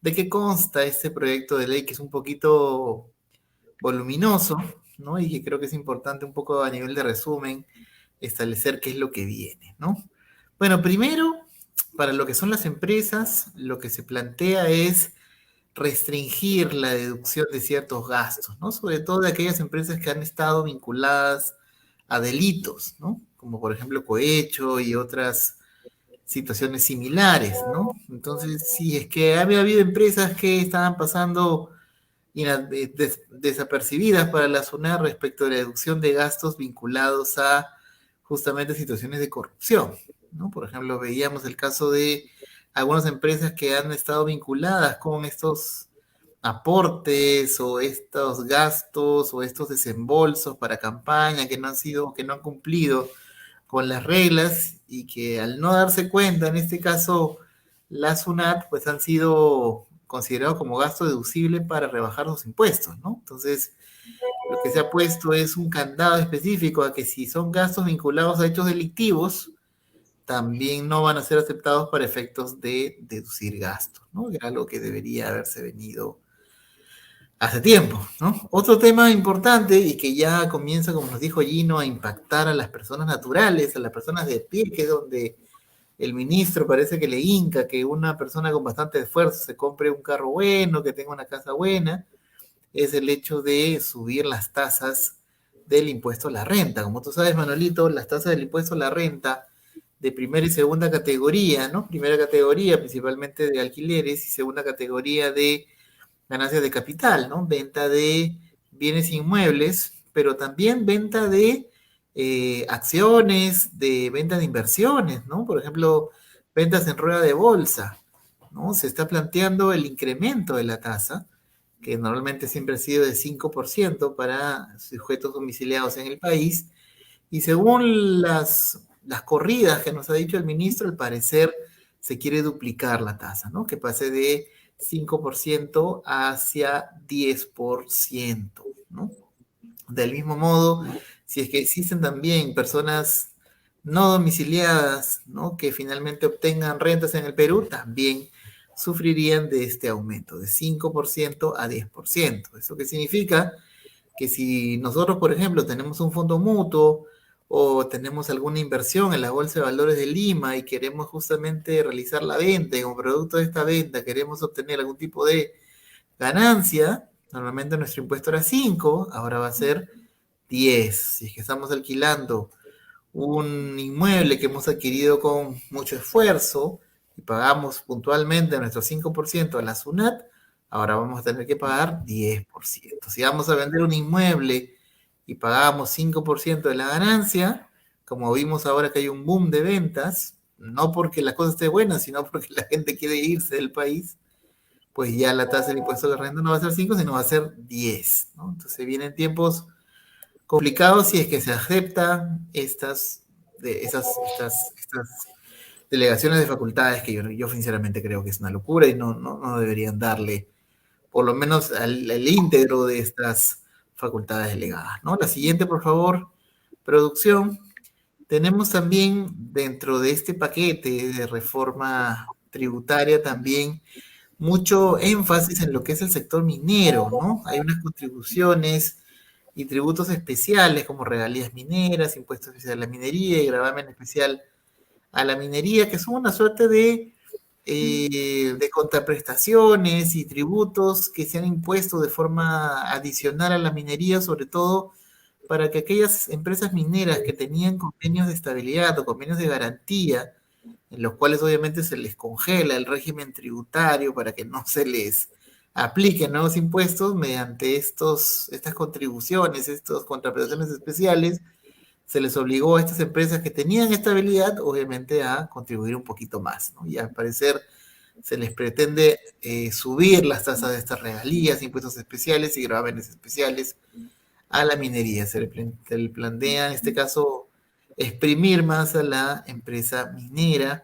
de qué consta este proyecto de ley, que es un poquito voluminoso, ¿no? Y que creo que es importante un poco a nivel de resumen establecer qué es lo que viene, ¿no? Bueno, primero para lo que son las empresas, lo que se plantea es restringir la deducción de ciertos gastos, ¿no? Sobre todo de aquellas empresas que han estado vinculadas a delitos, ¿no? Como por ejemplo cohecho y otras situaciones similares, ¿no? Entonces, si es que había habido empresas que estaban pasando desapercibidas para la SUNAT respecto a la deducción de gastos vinculados a justamente situaciones de corrupción, ¿no? Por ejemplo, veíamos el caso de algunas empresas que han estado vinculadas con estos aportes o estos gastos o estos desembolsos para campaña que no han cumplido con las reglas y que al no darse cuenta, en este caso la SUNAT, pues han sido considerados como gasto deducible para rebajar los impuestos, ¿no? Entonces, lo que se ha puesto es un candado específico a que si son gastos vinculados a hechos delictivos, también no van a ser aceptados para efectos de deducir gastos, ¿no? Era algo que debería haberse venido hace tiempo, ¿no? Otro tema importante y que ya comienza, como nos dijo Gino, a impactar a las personas naturales, a las personas de pie, que es donde el ministro parece que le hinca que una persona con bastante esfuerzo se compre un carro bueno, que tenga una casa buena, es el hecho de subir las tasas del impuesto a la renta. Como tú sabes, Manolito, las tasas del impuesto a la renta de primera y segunda categoría, ¿no? Primera categoría principalmente de alquileres y segunda categoría de ganancias de capital, ¿no? Venta de bienes inmuebles, pero también venta de acciones, de venta de inversiones, ¿no? Por ejemplo, ventas en rueda de bolsa, ¿no? Se está planteando el incremento de la tasa, que normalmente siempre ha sido de 5% para sujetos domiciliados en el país, y según las corridas que nos ha dicho el ministro, al parecer se quiere duplicar la tasa, ¿no? Que pase de 5% hacia 10%, ¿no? Del mismo modo, si es que existen también personas no domiciliadas, ¿no? Que finalmente obtengan rentas en el Perú, también sufrirían de este aumento, de 5% a 10%. ¿Eso qué significa? Que si nosotros, por ejemplo, tenemos un fondo mutuo o tenemos alguna inversión en la Bolsa de Valores de Lima y queremos justamente realizar la venta y como producto de esta venta queremos obtener algún tipo de ganancia, normalmente nuestro impuesto era 5, ahora va a ser 10. Si es que estamos alquilando un inmueble que hemos adquirido con mucho esfuerzo y pagamos puntualmente nuestro 5% a la SUNAT, ahora vamos a tener que pagar 10%. Si vamos a vender un inmueble y pagamos 5% de la ganancia, como vimos ahora que hay un boom de ventas, no porque la cosa esté buena, sino porque la gente quiere irse del país, pues ya la tasa del impuesto de renta no va a ser 5, sino va a ser 10, ¿no? Entonces vienen tiempos complicados si es que se aceptan estas delegaciones de facultades que yo sinceramente creo que es una locura y no deberían darle por lo menos al íntegro de estas facultades delegadas, ¿no? La siguiente, por favor, producción. Tenemos también dentro de este paquete de reforma tributaria también mucho énfasis en lo que es el sector minero, ¿no? Hay unas contribuciones y tributos especiales como regalías mineras, impuesto especial a la minería y gravamen especial a la minería, que son una suerte de contraprestaciones y tributos que se han impuesto de forma adicional a la minería, sobre todo para que aquellas empresas mineras que tenían convenios de estabilidad o convenios de garantía, en los cuales obviamente se les congela el régimen tributario para que no se les apliquen nuevos impuestos mediante estas contribuciones, estas contraprestaciones especiales, se les obligó a estas empresas que tenían estabilidad, obviamente, a contribuir un poquito más, ¿no? Y al parecer se les pretende subir las tasas de estas regalías, impuestos especiales y gravámenes especiales a la minería. Se le plantea, en este caso, exprimir más a la empresa minera.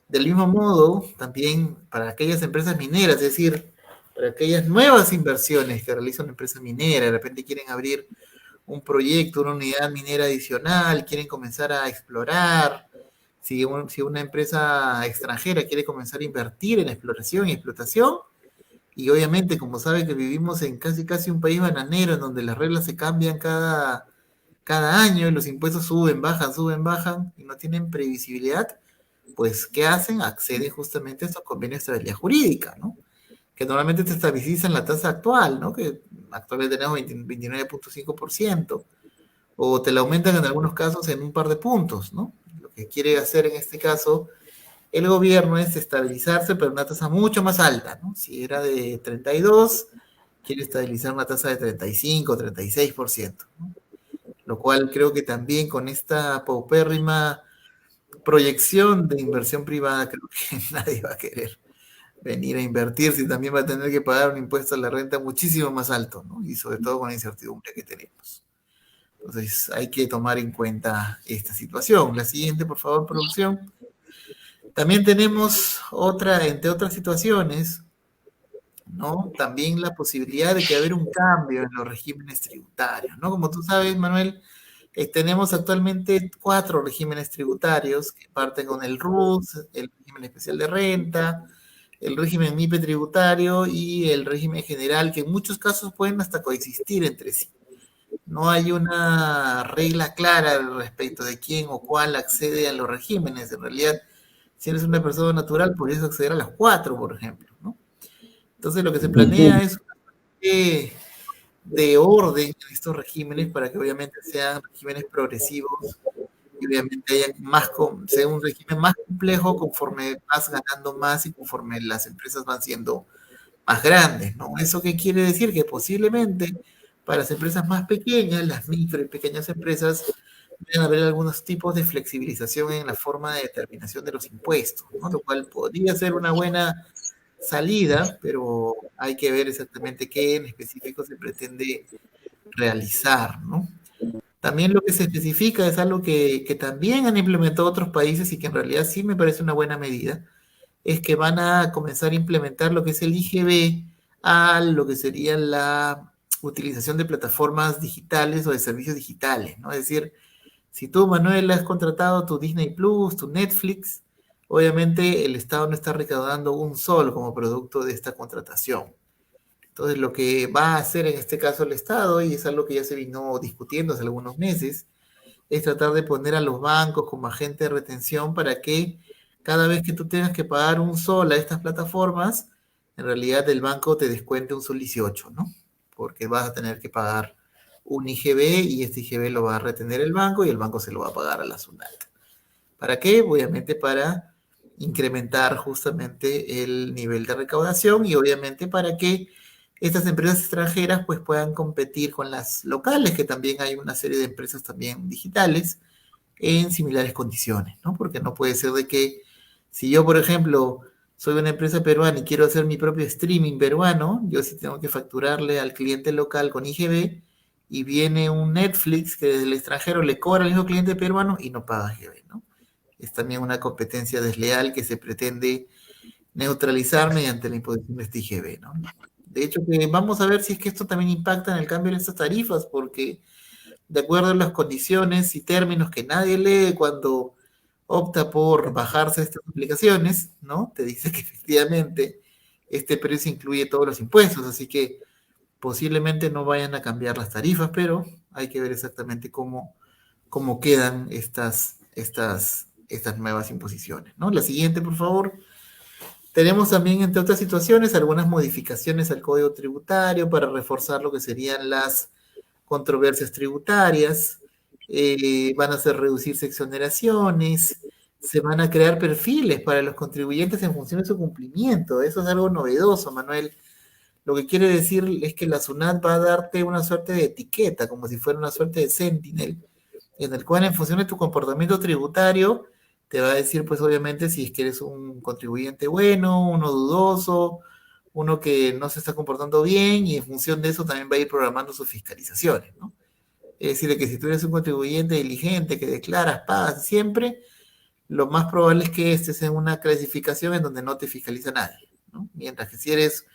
Del mismo modo, también para aquellas empresas mineras, es decir, para aquellas nuevas inversiones que realiza una empresa minera, de repente quieren abrir un proyecto, una unidad minera adicional, quieren comenzar a explorar, si una empresa extranjera quiere comenzar a invertir en exploración y explotación, y obviamente, como saben que vivimos en casi un país bananero, en donde las reglas se cambian cada año, y los impuestos suben, bajan, y no tienen previsibilidad, pues, ¿qué hacen? Acceden justamente a estos convenios de estabilidad jurídica, ¿no? Que normalmente te estabilizan la tasa actual, ¿no? Que actualmente tenemos 29.5%, o te la aumentan en algunos casos en un par de puntos, ¿no? Lo que quiere hacer en este caso el gobierno es estabilizarse, pero una tasa mucho más alta, ¿no? Si era de 32, quiere estabilizar una tasa de 35, 36%, ¿no? Lo cual creo que también con esta paupérrima proyección de inversión privada, creo que nadie va a querer venir a invertir, si también va a tener que pagar un impuesto a la renta muchísimo más alto, ¿no? Y sobre todo con la incertidumbre que tenemos. Entonces hay que tomar en cuenta esta situación. La siguiente, por favor, producción. También tenemos entre otras situaciones, ¿no? También la posibilidad de que haya un cambio en los regímenes tributarios, ¿no? Como tú sabes, Manuel, tenemos actualmente 4 regímenes tributarios que parten con el RUS, el régimen especial de renta, el régimen MIPE tributario y el régimen general, que en muchos casos pueden hasta coexistir entre sí. No hay una regla clara respecto de quién o cuál accede a los regímenes. En realidad, si eres una persona natural, podrías acceder a las 4, por ejemplo, ¿no? Entonces, lo que se planea es de orden en estos regímenes para que obviamente sean regímenes progresivos y obviamente sea un régimen más complejo conforme vas ganando más y conforme las empresas van siendo más grandes, ¿no? ¿Eso qué quiere decir? Que posiblemente para las empresas más pequeñas, las micro y pequeñas empresas, deben haber algunos tipos de flexibilización en la forma de determinación de los impuestos, ¿no? Lo cual podría ser una buena salida, pero hay que ver exactamente qué en específico se pretende realizar, ¿no? También lo que se especifica es algo que también han implementado otros países y que en realidad sí me parece una buena medida, es que van a comenzar a implementar lo que es el IGB a lo que sería la utilización de plataformas digitales o de servicios digitales, ¿no? Es decir, si tú, Manuel, has contratado tu Disney Plus, tu Netflix, obviamente el Estado no está recaudando un sol como producto de esta contratación. Entonces, lo que va a hacer en este caso el Estado, y es algo que ya se vino discutiendo hace algunos meses, es tratar de poner a los bancos como agente de retención para que cada vez que tú tengas que pagar un sol a estas plataformas, en realidad el banco te descuente un sol 18, ¿no? Porque vas a tener que pagar un IGB y este IGB lo va a retener el banco y el banco se lo va a pagar a la SUNAT. ¿Para qué? Obviamente para incrementar justamente el nivel de recaudación y obviamente para que estas empresas extranjeras pues puedan competir con las locales, que también hay una serie de empresas también digitales en similares condiciones, ¿no? Porque no puede ser de que si yo, por ejemplo, soy una empresa peruana y quiero hacer mi propio streaming peruano, yo sí tengo que facturarle al cliente local con IGB y viene un Netflix que desde el extranjero le cobra al mismo cliente peruano y no paga IGB, ¿no? Es también una competencia desleal que se pretende neutralizar mediante la imposición de este IGB, ¿no? De hecho, que vamos a ver si es que esto también impacta en el cambio de estas tarifas, porque de acuerdo a las condiciones y términos que nadie lee cuando opta por bajarse estas aplicaciones, ¿no? Te dice que efectivamente este precio incluye todos los impuestos, así que posiblemente no vayan a cambiar las tarifas, pero hay que ver exactamente cómo quedan estas nuevas imposiciones, ¿no? La siguiente, por favor. Tenemos también, entre otras situaciones, algunas modificaciones al Código Tributario para reforzar lo que serían las controversias tributarias, van a hacer reducirse exoneraciones, se van a crear perfiles para los contribuyentes en función de su cumplimiento. Eso es algo novedoso, Manuel. Lo que quiere decir es que la SUNAT va a darte una suerte de etiqueta, como si fuera una suerte de sentinel, en el cual en función de tu comportamiento tributario, te va a decir, pues obviamente, si es que eres un contribuyente bueno, uno dudoso, uno que no se está comportando bien, y en función de eso también va a ir programando sus fiscalizaciones, ¿no? Es decir, que si tú eres un contribuyente diligente, que declaras, pagas siempre, lo más probable es que estés en una clasificación en donde no te fiscaliza nadie, ¿no? Mientras que si eres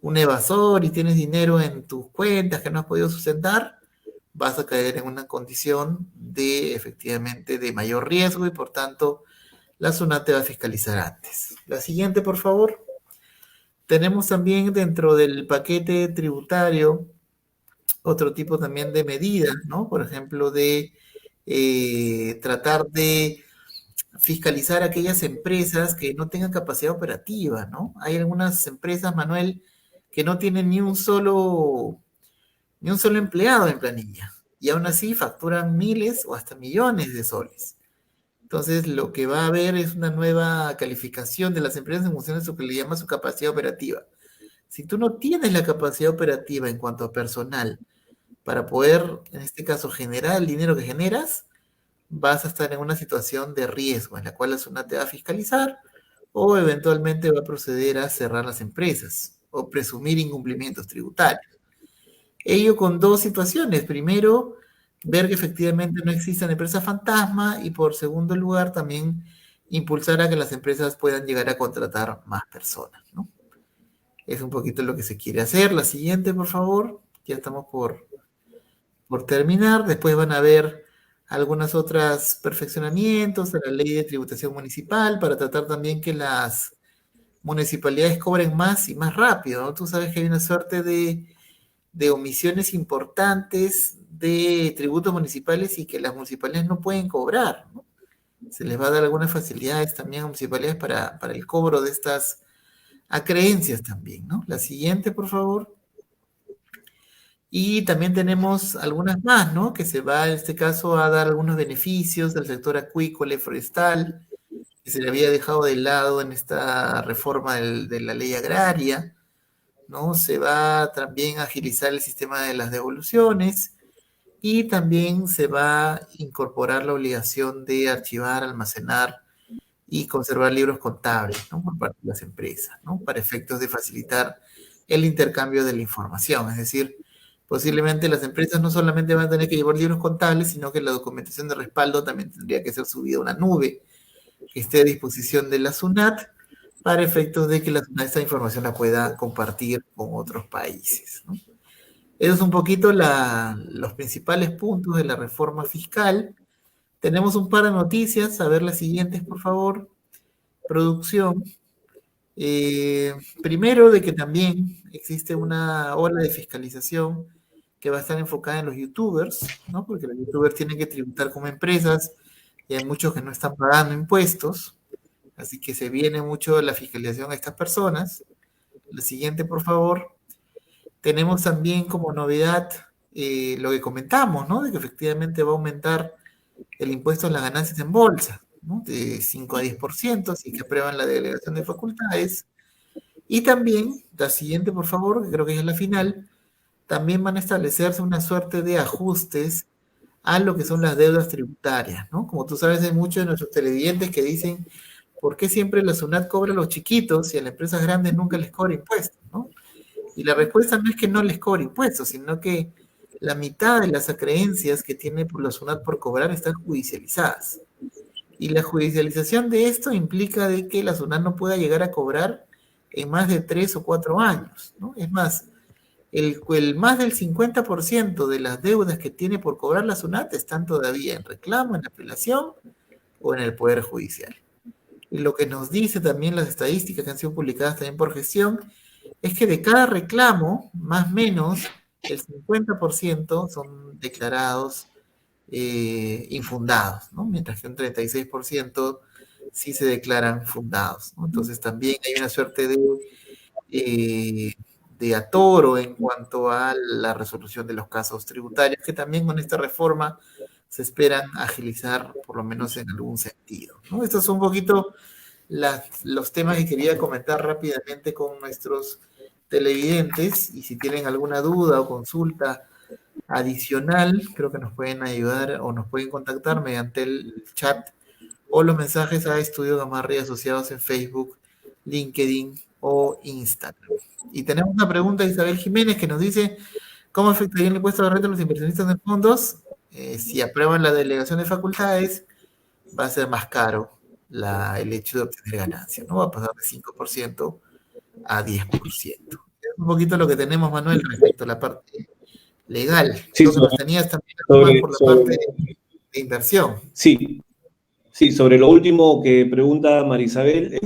un evasor y tienes dinero en tus cuentas que no has podido sustentar, vas a caer en una condición de, efectivamente, de mayor riesgo y por tanto la SUNAT te va a fiscalizar antes. La siguiente, por favor. Tenemos también dentro del paquete tributario otro tipo también de medidas, ¿no? Por ejemplo, de tratar de fiscalizar aquellas empresas que no tengan capacidad operativa, ¿no? Hay algunas empresas, Manuel, que no tienen ni un solo empleado en planilla, y aún así facturan miles o hasta millones de soles. Entonces, lo que va a haber es una nueva calificación de las empresas en función de lo que le llama su capacidad operativa. Si tú no tienes la capacidad operativa en cuanto a personal para poder, en este caso, generar el dinero que generas, vas a estar en una situación de riesgo en la cual la SUNAT te va a fiscalizar o eventualmente va a proceder a cerrar las empresas o presumir incumplimientos tributarios. Ello con dos situaciones. Primero, ver que efectivamente no existan empresas fantasma, y por segundo lugar también impulsar a que las empresas puedan llegar a contratar más personas, ¿no? Es un poquito lo que se quiere hacer. La siguiente, por favor. Ya estamos por terminar. Después van a ver algunos otros perfeccionamientos de la ley de tributación municipal para tratar también que las municipalidades cobren más y más rápido, ¿no? Tú sabes que hay una suerte de omisiones importantes de tributos municipales y que las municipalidades no pueden cobrar, ¿no? Se les va a dar algunas facilidades también a municipalidades para el cobro de estas acreencias también, ¿no? La siguiente, por favor. Y también tenemos algunas más, ¿no? Que se va, en este caso, a dar algunos beneficios del sector acuícola y forestal, que se le había dejado de lado en esta reforma de la ley agraria, ¿no? Se va también a agilizar el sistema de las devoluciones y también se va a incorporar la obligación de archivar, almacenar y conservar libros contables, ¿no? Por parte de las empresas, ¿no? Para efectos de facilitar el intercambio de la información. Es decir, posiblemente las empresas no solamente van a tener que llevar libros contables, sino que la documentación de respaldo también tendría que ser subida a una nube que esté a disposición de la SUNAT para efectos de que esta información la pueda compartir con otros países, ¿no? Esos son un poquito los principales puntos de la reforma fiscal. Tenemos un par de noticias, a ver las siguientes, por favor. Producción. Primero, de que también existe una ola de fiscalización que va a estar enfocada en los youtubers, ¿no? Porque los youtubers tienen que tributar como empresas y hay muchos que no están pagando impuestos, así que se viene mucho la fiscalización a estas personas. La siguiente, por favor. Tenemos también como novedad lo que comentamos, ¿no? De que efectivamente va a aumentar el impuesto a las ganancias en bolsa, ¿no? De 5 a 10%, así que aprueban la delegación de facultades. Y también, la siguiente, por favor, que creo que es la final, también van a establecerse una suerte de ajustes a lo que son las deudas tributarias, ¿no? Como tú sabes, hay muchos de nuestros televidentes que dicen, ¿por qué siempre la SUNAT cobra a los chiquitos y a las empresas grandes nunca les cobra impuestos, ¿no? Y la respuesta no es que no les cobre impuestos, sino que la mitad de las acreencias que tiene la SUNAT por cobrar están judicializadas. Y la judicialización de esto implica de que la SUNAT no pueda llegar a cobrar en más de 3 o 4 años, ¿no? Es más, el más del 50% de las deudas que tiene por cobrar la SUNAT están todavía en reclamo, en apelación o en el Poder Judicial. Y lo que nos dice también las estadísticas que han sido publicadas también por gestión es que de cada reclamo, más o menos, el 50% son declarados infundados, ¿no? Mientras que un 36% sí se declaran fundados, ¿no? Entonces también hay una suerte de atoro en cuanto a la resolución de los casos tributarios, que también con esta reforma se esperan agilizar, por lo menos en algún sentido, ¿no? Estos son un poquito los temas que quería comentar rápidamente con nuestros televidentes, y si tienen alguna duda o consulta adicional, creo que nos pueden ayudar o nos pueden contactar mediante el chat o los mensajes a Estudio Gamarra y Asociados en Facebook, LinkedIn o Instagram. Y tenemos una pregunta de Isabel Jiménez que nos dice, ¿cómo afectaría el impuesto a la renta a los inversionistas en fondos? Si aprueban la delegación de facultades, va a ser más caro el hecho de obtener ganancias, ¿no? Va a pasar de 5% a 10%. Es un poquito lo que tenemos, Manuel, respecto a la parte legal. Sí, Creo que nos tenías también por la parte de inversión. Sí, sobre lo último que pregunta Marisabel,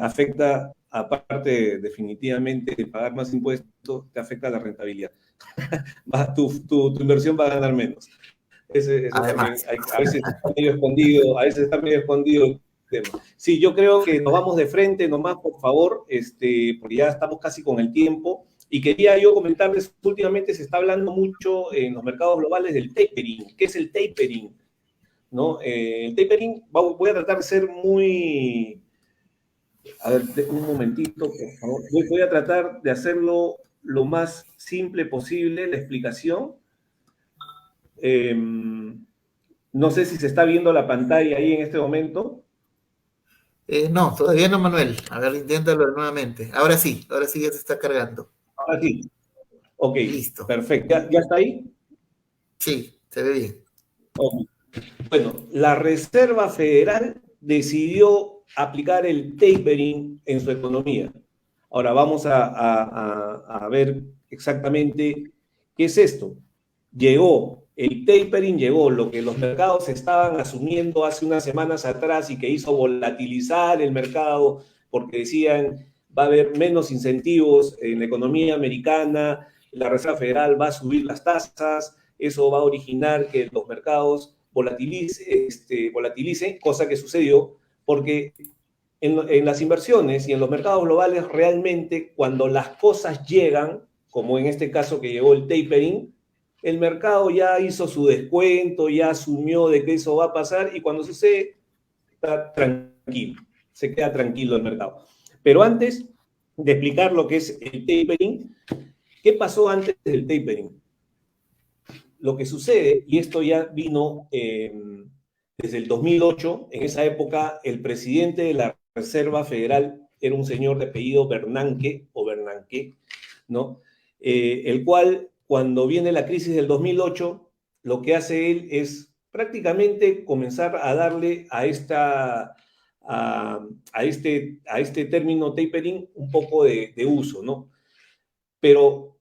afecta, aparte definitivamente de pagar más impuestos, te afecta la rentabilidad. Tu inversión va a ganar menos. Eso Además, también, a veces está medio escondido tema. Sí, yo creo que nos vamos de frente nomás, por favor, porque ya estamos casi con el tiempo. Y quería yo comentarles, últimamente se está hablando mucho en los mercados globales del tapering. ¿Qué es el tapering? ¿No? El tapering, voy a tratar de ser muy... A ver, un momentito, por favor. Voy a tratar de hacerlo lo más simple posible, la explicación. No sé si se está viendo la pantalla ahí en este momento. No, todavía no, Manuel. A ver, inténtalo nuevamente. Ahora sí ya se está cargando. Ahora sí. Ok, Listo. perfecto. ¿Ya está ahí? Sí, se ve bien. Okay. Bueno, la Reserva Federal decidió aplicar el tapering en su economía. Ahora vamos a ver exactamente qué es esto. El tapering llegó, lo que los mercados estaban asumiendo hace unas semanas atrás y que hizo volatilizar el mercado porque decían va a haber menos incentivos en la economía americana, la Reserva Federal va a subir las tasas, eso va a originar que los mercados volatilicen, cosa que sucedió porque en las inversiones y en los mercados globales realmente cuando las cosas llegan, como en este caso que llegó el tapering, el mercado ya hizo su descuento, ya asumió de que eso va a pasar y cuando sucede, está tranquilo, se queda tranquilo el mercado. Pero antes de explicar lo que es el tapering, ¿qué pasó antes del tapering? Lo que sucede, y esto ya vino desde el 2008, en esa época el presidente de la Reserva Federal era un señor de apellido Bernanke, ¿no? El cual, cuando viene la crisis del 2008, lo que hace él es prácticamente comenzar a darle a este término tapering un poco de uso, ¿no? Pero,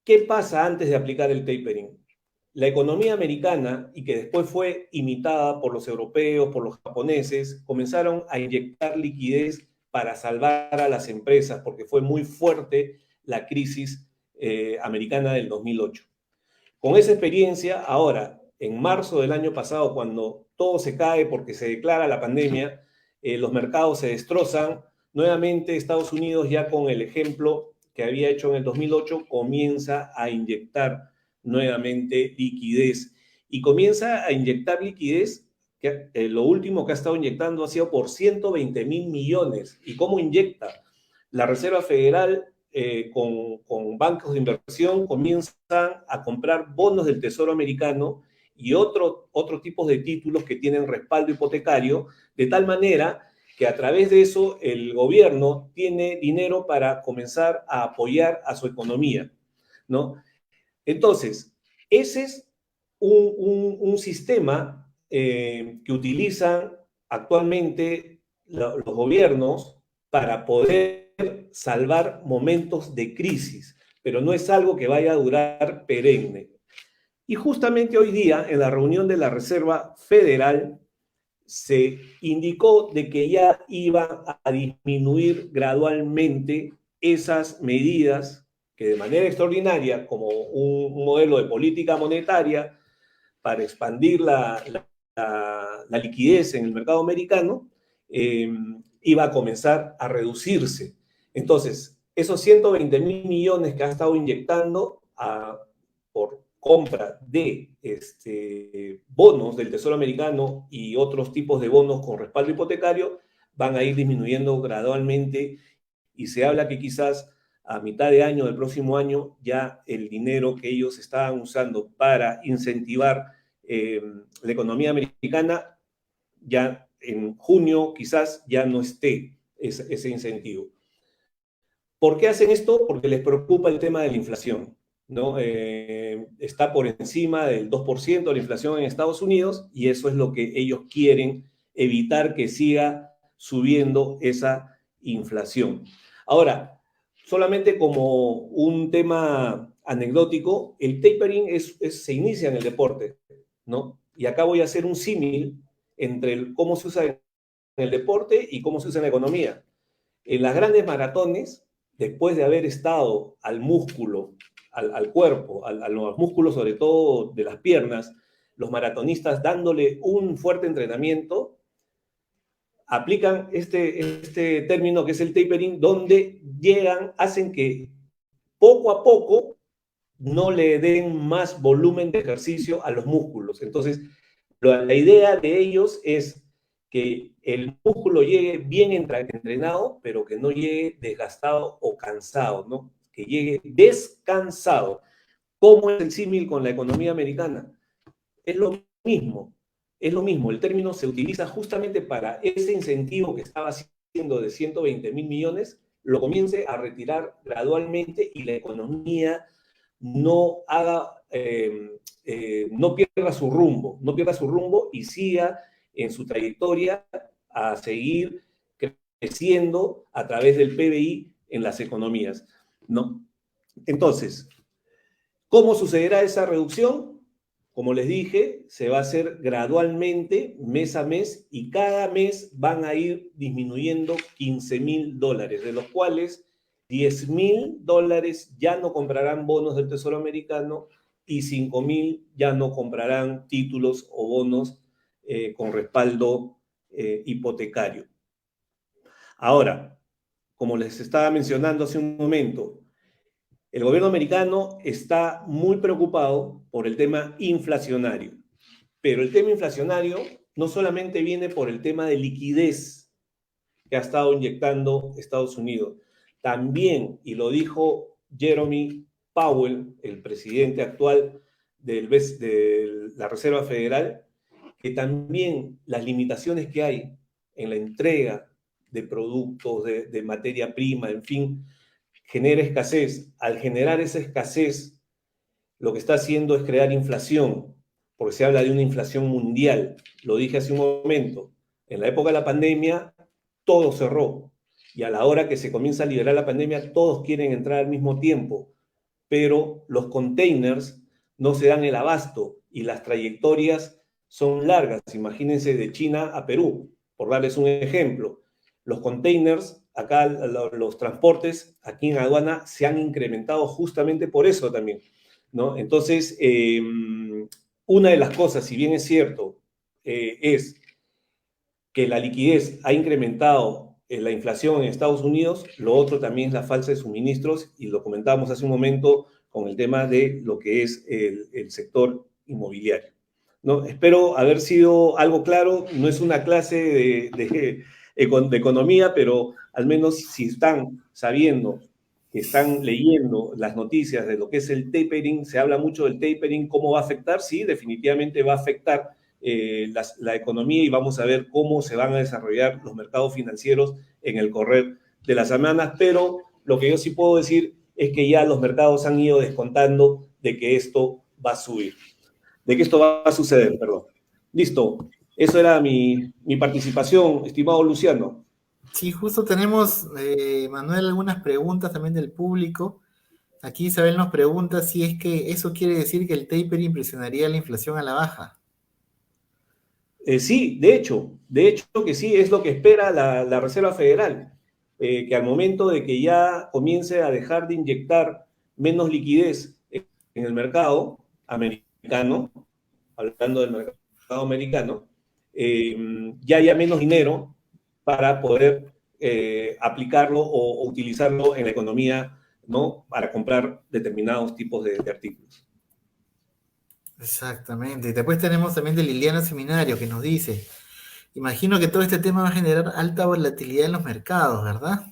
¿qué pasa antes de aplicar el tapering? La economía americana, y que después fue imitada por los europeos, por los japoneses, comenzaron a inyectar liquidez para salvar a las empresas, porque fue muy fuerte la crisis americana del 2008. Con esa experiencia, ahora, en marzo del año pasado, cuando todo se cae porque se declara la pandemia, los mercados se destrozan, nuevamente Estados Unidos, ya con el ejemplo que había hecho en el 2008, comienza a inyectar nuevamente liquidez. Y comienza a inyectar liquidez, que lo último que ha estado inyectando ha sido por 120.000 millones. ¿Y cómo inyecta? La Reserva Federal con bancos de inversión comienzan a comprar bonos del Tesoro americano y otros tipos de títulos que tienen respaldo hipotecario, de tal manera que a través de eso el gobierno tiene dinero para comenzar a apoyar a su economía, ¿no? Entonces, ese es un sistema que utilizan actualmente los gobiernos para poder salvar momentos de crisis, pero no es algo que vaya a durar perenne. Y justamente hoy día, en la reunión de la Reserva Federal, se indicó de que ya iba a disminuir gradualmente esas medidas que de manera extraordinaria, como un modelo de política monetaria para expandir la liquidez en el mercado americano, iba a comenzar a reducirse. Entonces, esos 120.000 millones que ha estado inyectando por compra de bonos del Tesoro americano y otros tipos de bonos con respaldo hipotecario van a ir disminuyendo gradualmente y se habla que quizás a mitad de año del próximo año ya el dinero que ellos estaban usando para incentivar la economía americana, ya en junio quizás ya no esté ese incentivo. ¿Por qué hacen esto? Porque les preocupa el tema de la inflación, ¿no? Está por encima del 2% de la inflación en Estados Unidos y eso es lo que ellos quieren evitar que siga subiendo esa inflación. Ahora, solamente como un tema anecdótico, el tapering se inicia en el deporte, ¿no? Y acá voy a hacer un símil entre cómo se usa en el deporte y cómo se usa en la economía. En las grandes maratones, después de haber estado al músculo, al cuerpo, a los músculos sobre todo de las piernas, los maratonistas dándole un fuerte entrenamiento, aplican este término que es el tapering, donde hacen que poco a poco no le den más volumen de ejercicio a los músculos. Entonces, la idea de ellos es que el músculo llegue bien entrenado, pero que no llegue desgastado o cansado, ¿no? Que llegue descansado. ¿Cómo es el símil con la economía americana? Es lo mismo, es lo mismo. El término se utiliza justamente para ese incentivo que estaba haciendo de 120.000 millones, lo comience a retirar gradualmente y la economía no pierda su rumbo y siga en su trayectoria a seguir creciendo a través del PBI en las economías, ¿no? Entonces, ¿cómo sucederá esa reducción? Como les dije, se va a hacer gradualmente, mes a mes, y cada mes van a ir disminuyendo $15.000, de los cuales $10.000 ya no comprarán bonos del Tesoro americano y 5.000 ya no comprarán títulos o bonos con respaldo hipotecario. Ahora, como les estaba mencionando hace un momento, el gobierno americano está muy preocupado por el tema inflacionario, pero el tema inflacionario no solamente viene por el tema de liquidez que ha estado inyectando Estados Unidos, también, y lo dijo Jerome Powell, el presidente actual de la Reserva Federal, que también las limitaciones que hay en la entrega de productos, de materia prima, en fin, genera escasez. Al generar esa escasez, lo que está haciendo es crear inflación, porque se habla de una inflación mundial. Lo dije hace un momento, en la época de la pandemia, todo cerró. Y a la hora que se comienza a liberar la pandemia, todos quieren entrar al mismo tiempo, pero los containers no se dan el abasto y las trayectorias son largas. Imagínense de China a Perú, por darles un ejemplo. Los containers, acá los transportes aquí en aduana se han incrementado justamente por eso también, ¿no? Entonces, una de las cosas, si bien es cierto, es que la liquidez ha incrementado la inflación en Estados Unidos, lo otro también es la falta de suministros, y lo comentábamos hace un momento con el tema de lo que es el sector inmobiliario, ¿no? Espero haber sido algo claro. No es una clase de economía, pero al menos si están sabiendo, que están leyendo las noticias de lo que es el tapering, se habla mucho del tapering, cómo va a afectar. Sí, definitivamente va a afectar la economía, y vamos a ver cómo se van a desarrollar los mercados financieros en el correr de las semanas, pero lo que yo sí puedo decir es que ya los mercados han ido descontando de que esto va a subir, de que esto va a suceder, perdón. Listo, eso era mi participación, estimado Luciano. Sí, justo tenemos, Manuel, algunas preguntas también del público. Aquí Isabel nos pregunta si es que eso quiere decir que el tapering presionaría la inflación a la baja. Sí, de hecho que sí, es lo que espera la Reserva Federal, que al momento de que ya comience a dejar de inyectar menos liquidez en el mercado americano, hablando del mercado americano, ya haya menos dinero para poder aplicarlo o utilizarlo en la economía, ¿no? Para comprar determinados tipos de artículos. Exactamente. Y después tenemos también de Liliana Seminario, que nos dice: imagino que todo este tema va a generar alta volatilidad en los mercados, ¿verdad?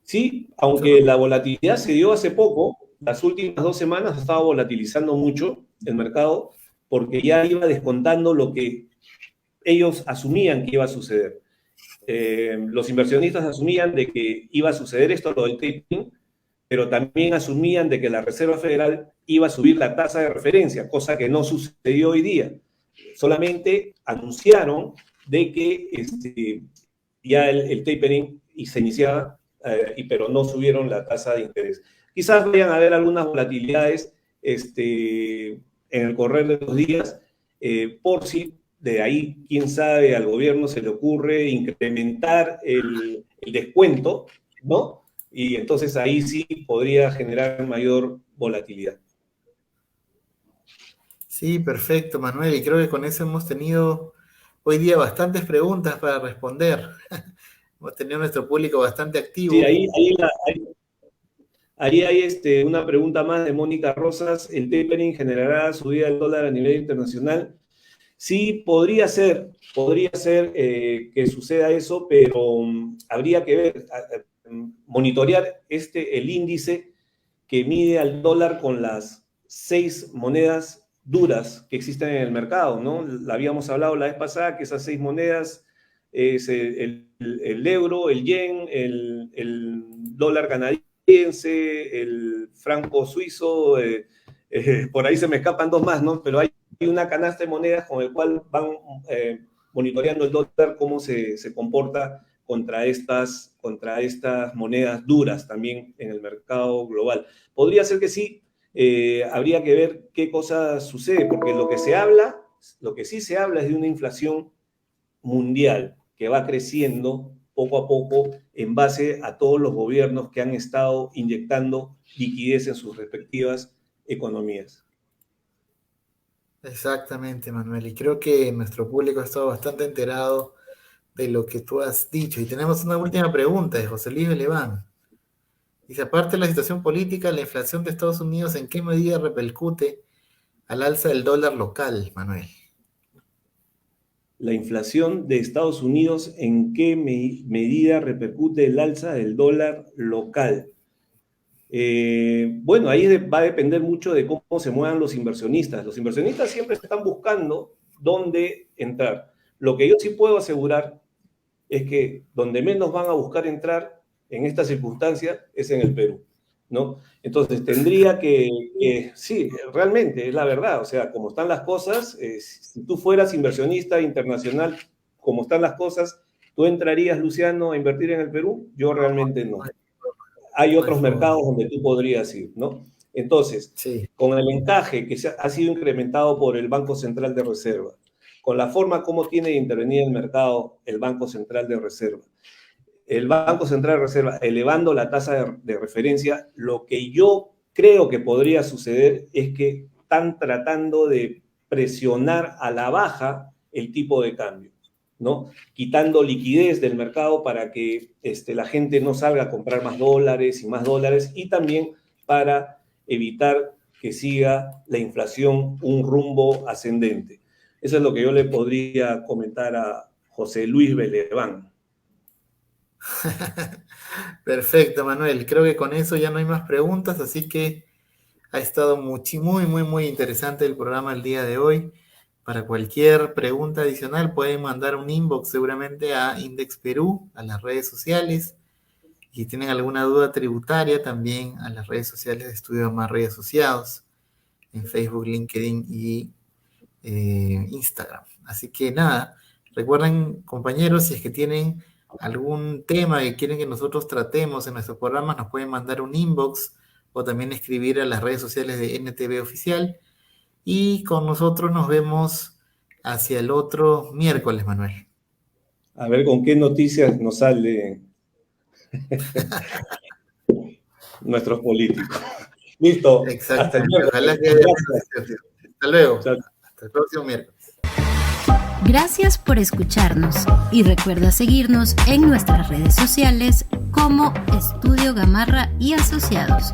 Sí, aunque la volatilidad se dio hace poco, las últimas 2 semanas ha estado volatilizando mucho el mercado, porque ya iba descontando lo que ellos asumían que iba a suceder. Los inversionistas asumían de que iba a suceder esto, lo del tapering, pero también asumían de que la Reserva Federal iba a subir la tasa de referencia, cosa que no sucedió hoy día. Solamente anunciaron de que ya el tapering se iniciaba, pero no subieron la tasa de interés. Quizás vayan a haber algunas volatilidades en el correr de los días, por si de ahí, quién sabe, al gobierno se le ocurre incrementar el descuento, ¿no? Y entonces ahí sí podría generar mayor volatilidad. Sí, perfecto, Manuel. Y creo que con eso hemos tenido, hoy día bastantes preguntas para responder. Hemos tenido nuestro público bastante activo. Sí, ahí hay una pregunta más de Mónica Rosas. ¿El tapering generará subida del dólar a nivel internacional? Sí, podría ser que suceda eso, pero habría que ver, monitorear el índice que mide al dólar con las 6 monedas duras que existen en el mercado, ¿no? La habíamos hablado la vez pasada, que esas 6 monedas es el euro, el yen, el dólar canadiense, el franco suizo, por ahí se me escapan 2 más, ¿no? Pero hay una canasta de monedas con el cual van monitoreando el dólar, cómo se comporta contra estas monedas duras también en el mercado global. Podría ser que sí, habría que ver qué cosa sucede, porque lo que sí se habla es de una inflación mundial que va creciendo poco a poco en base a todos los gobiernos que han estado inyectando liquidez en sus respectivas economías. Exactamente, Manuel, y creo que nuestro público ha estado bastante enterado de lo que tú has dicho. Y tenemos una última pregunta de José Luis Beleván. Dice, aparte de la situación política, la inflación de Estados Unidos, ¿en qué medida repercute al alza del dólar local, Manuel? La inflación de Estados Unidos, ¿en qué medida repercute el alza del dólar local? Bueno, ahí va a depender mucho de cómo se muevan los inversionistas. Los inversionistas siempre están buscando dónde entrar. Lo que yo sí puedo asegurar es que donde menos van a buscar entrar en esta circunstancia es en el Perú, ¿no? Entonces tendría que sí, realmente, es la verdad, o sea, como están las cosas, si tú fueras inversionista internacional, como están las cosas, ¿tú entrarías, Luciano, a invertir en el Perú? Yo realmente no. Hay otros mercados donde tú podrías ir, ¿no? Entonces, sí, con el encaje que ha sido incrementado por el Banco Central de Reserva, con la forma como tiene de intervenir el mercado el Banco Central de Reserva, el Banco Central de Reserva elevando la tasa de referencia, lo que yo creo que podría suceder es que están tratando de presionar a la baja el tipo de cambio, ¿no? Quitando liquidez del mercado para que la gente no salga a comprar más dólares y también para evitar que siga la inflación un rumbo ascendente. Eso es lo que yo le podría comentar a José Luis Beleván. Perfecto, Manuel. Creo que con eso ya no hay más preguntas, así que ha estado muy interesante el programa el día de hoy. Para cualquier pregunta adicional pueden mandar un inbox seguramente a Index Perú, a las redes sociales. Y si tienen alguna duda tributaria, también a las redes sociales de Estudio Gamarra y Asociados, en Facebook, LinkedIn y Instagram. Así que nada, recuerden, compañeros, si es que tienen algún tema que quieren que nosotros tratemos en nuestros programas, nos pueden mandar un inbox o también escribir a las redes sociales de NTV Oficial. Y con nosotros nos vemos hacia el otro miércoles, Manuel. A ver con qué noticias nos sale nuestros políticos. Listo. Exacto. Ojalá que haya. Hasta luego. Chao. Hasta el próximo miércoles. Gracias por escucharnos y recuerda seguirnos en nuestras redes sociales como Estudio Gamarra y Asociados.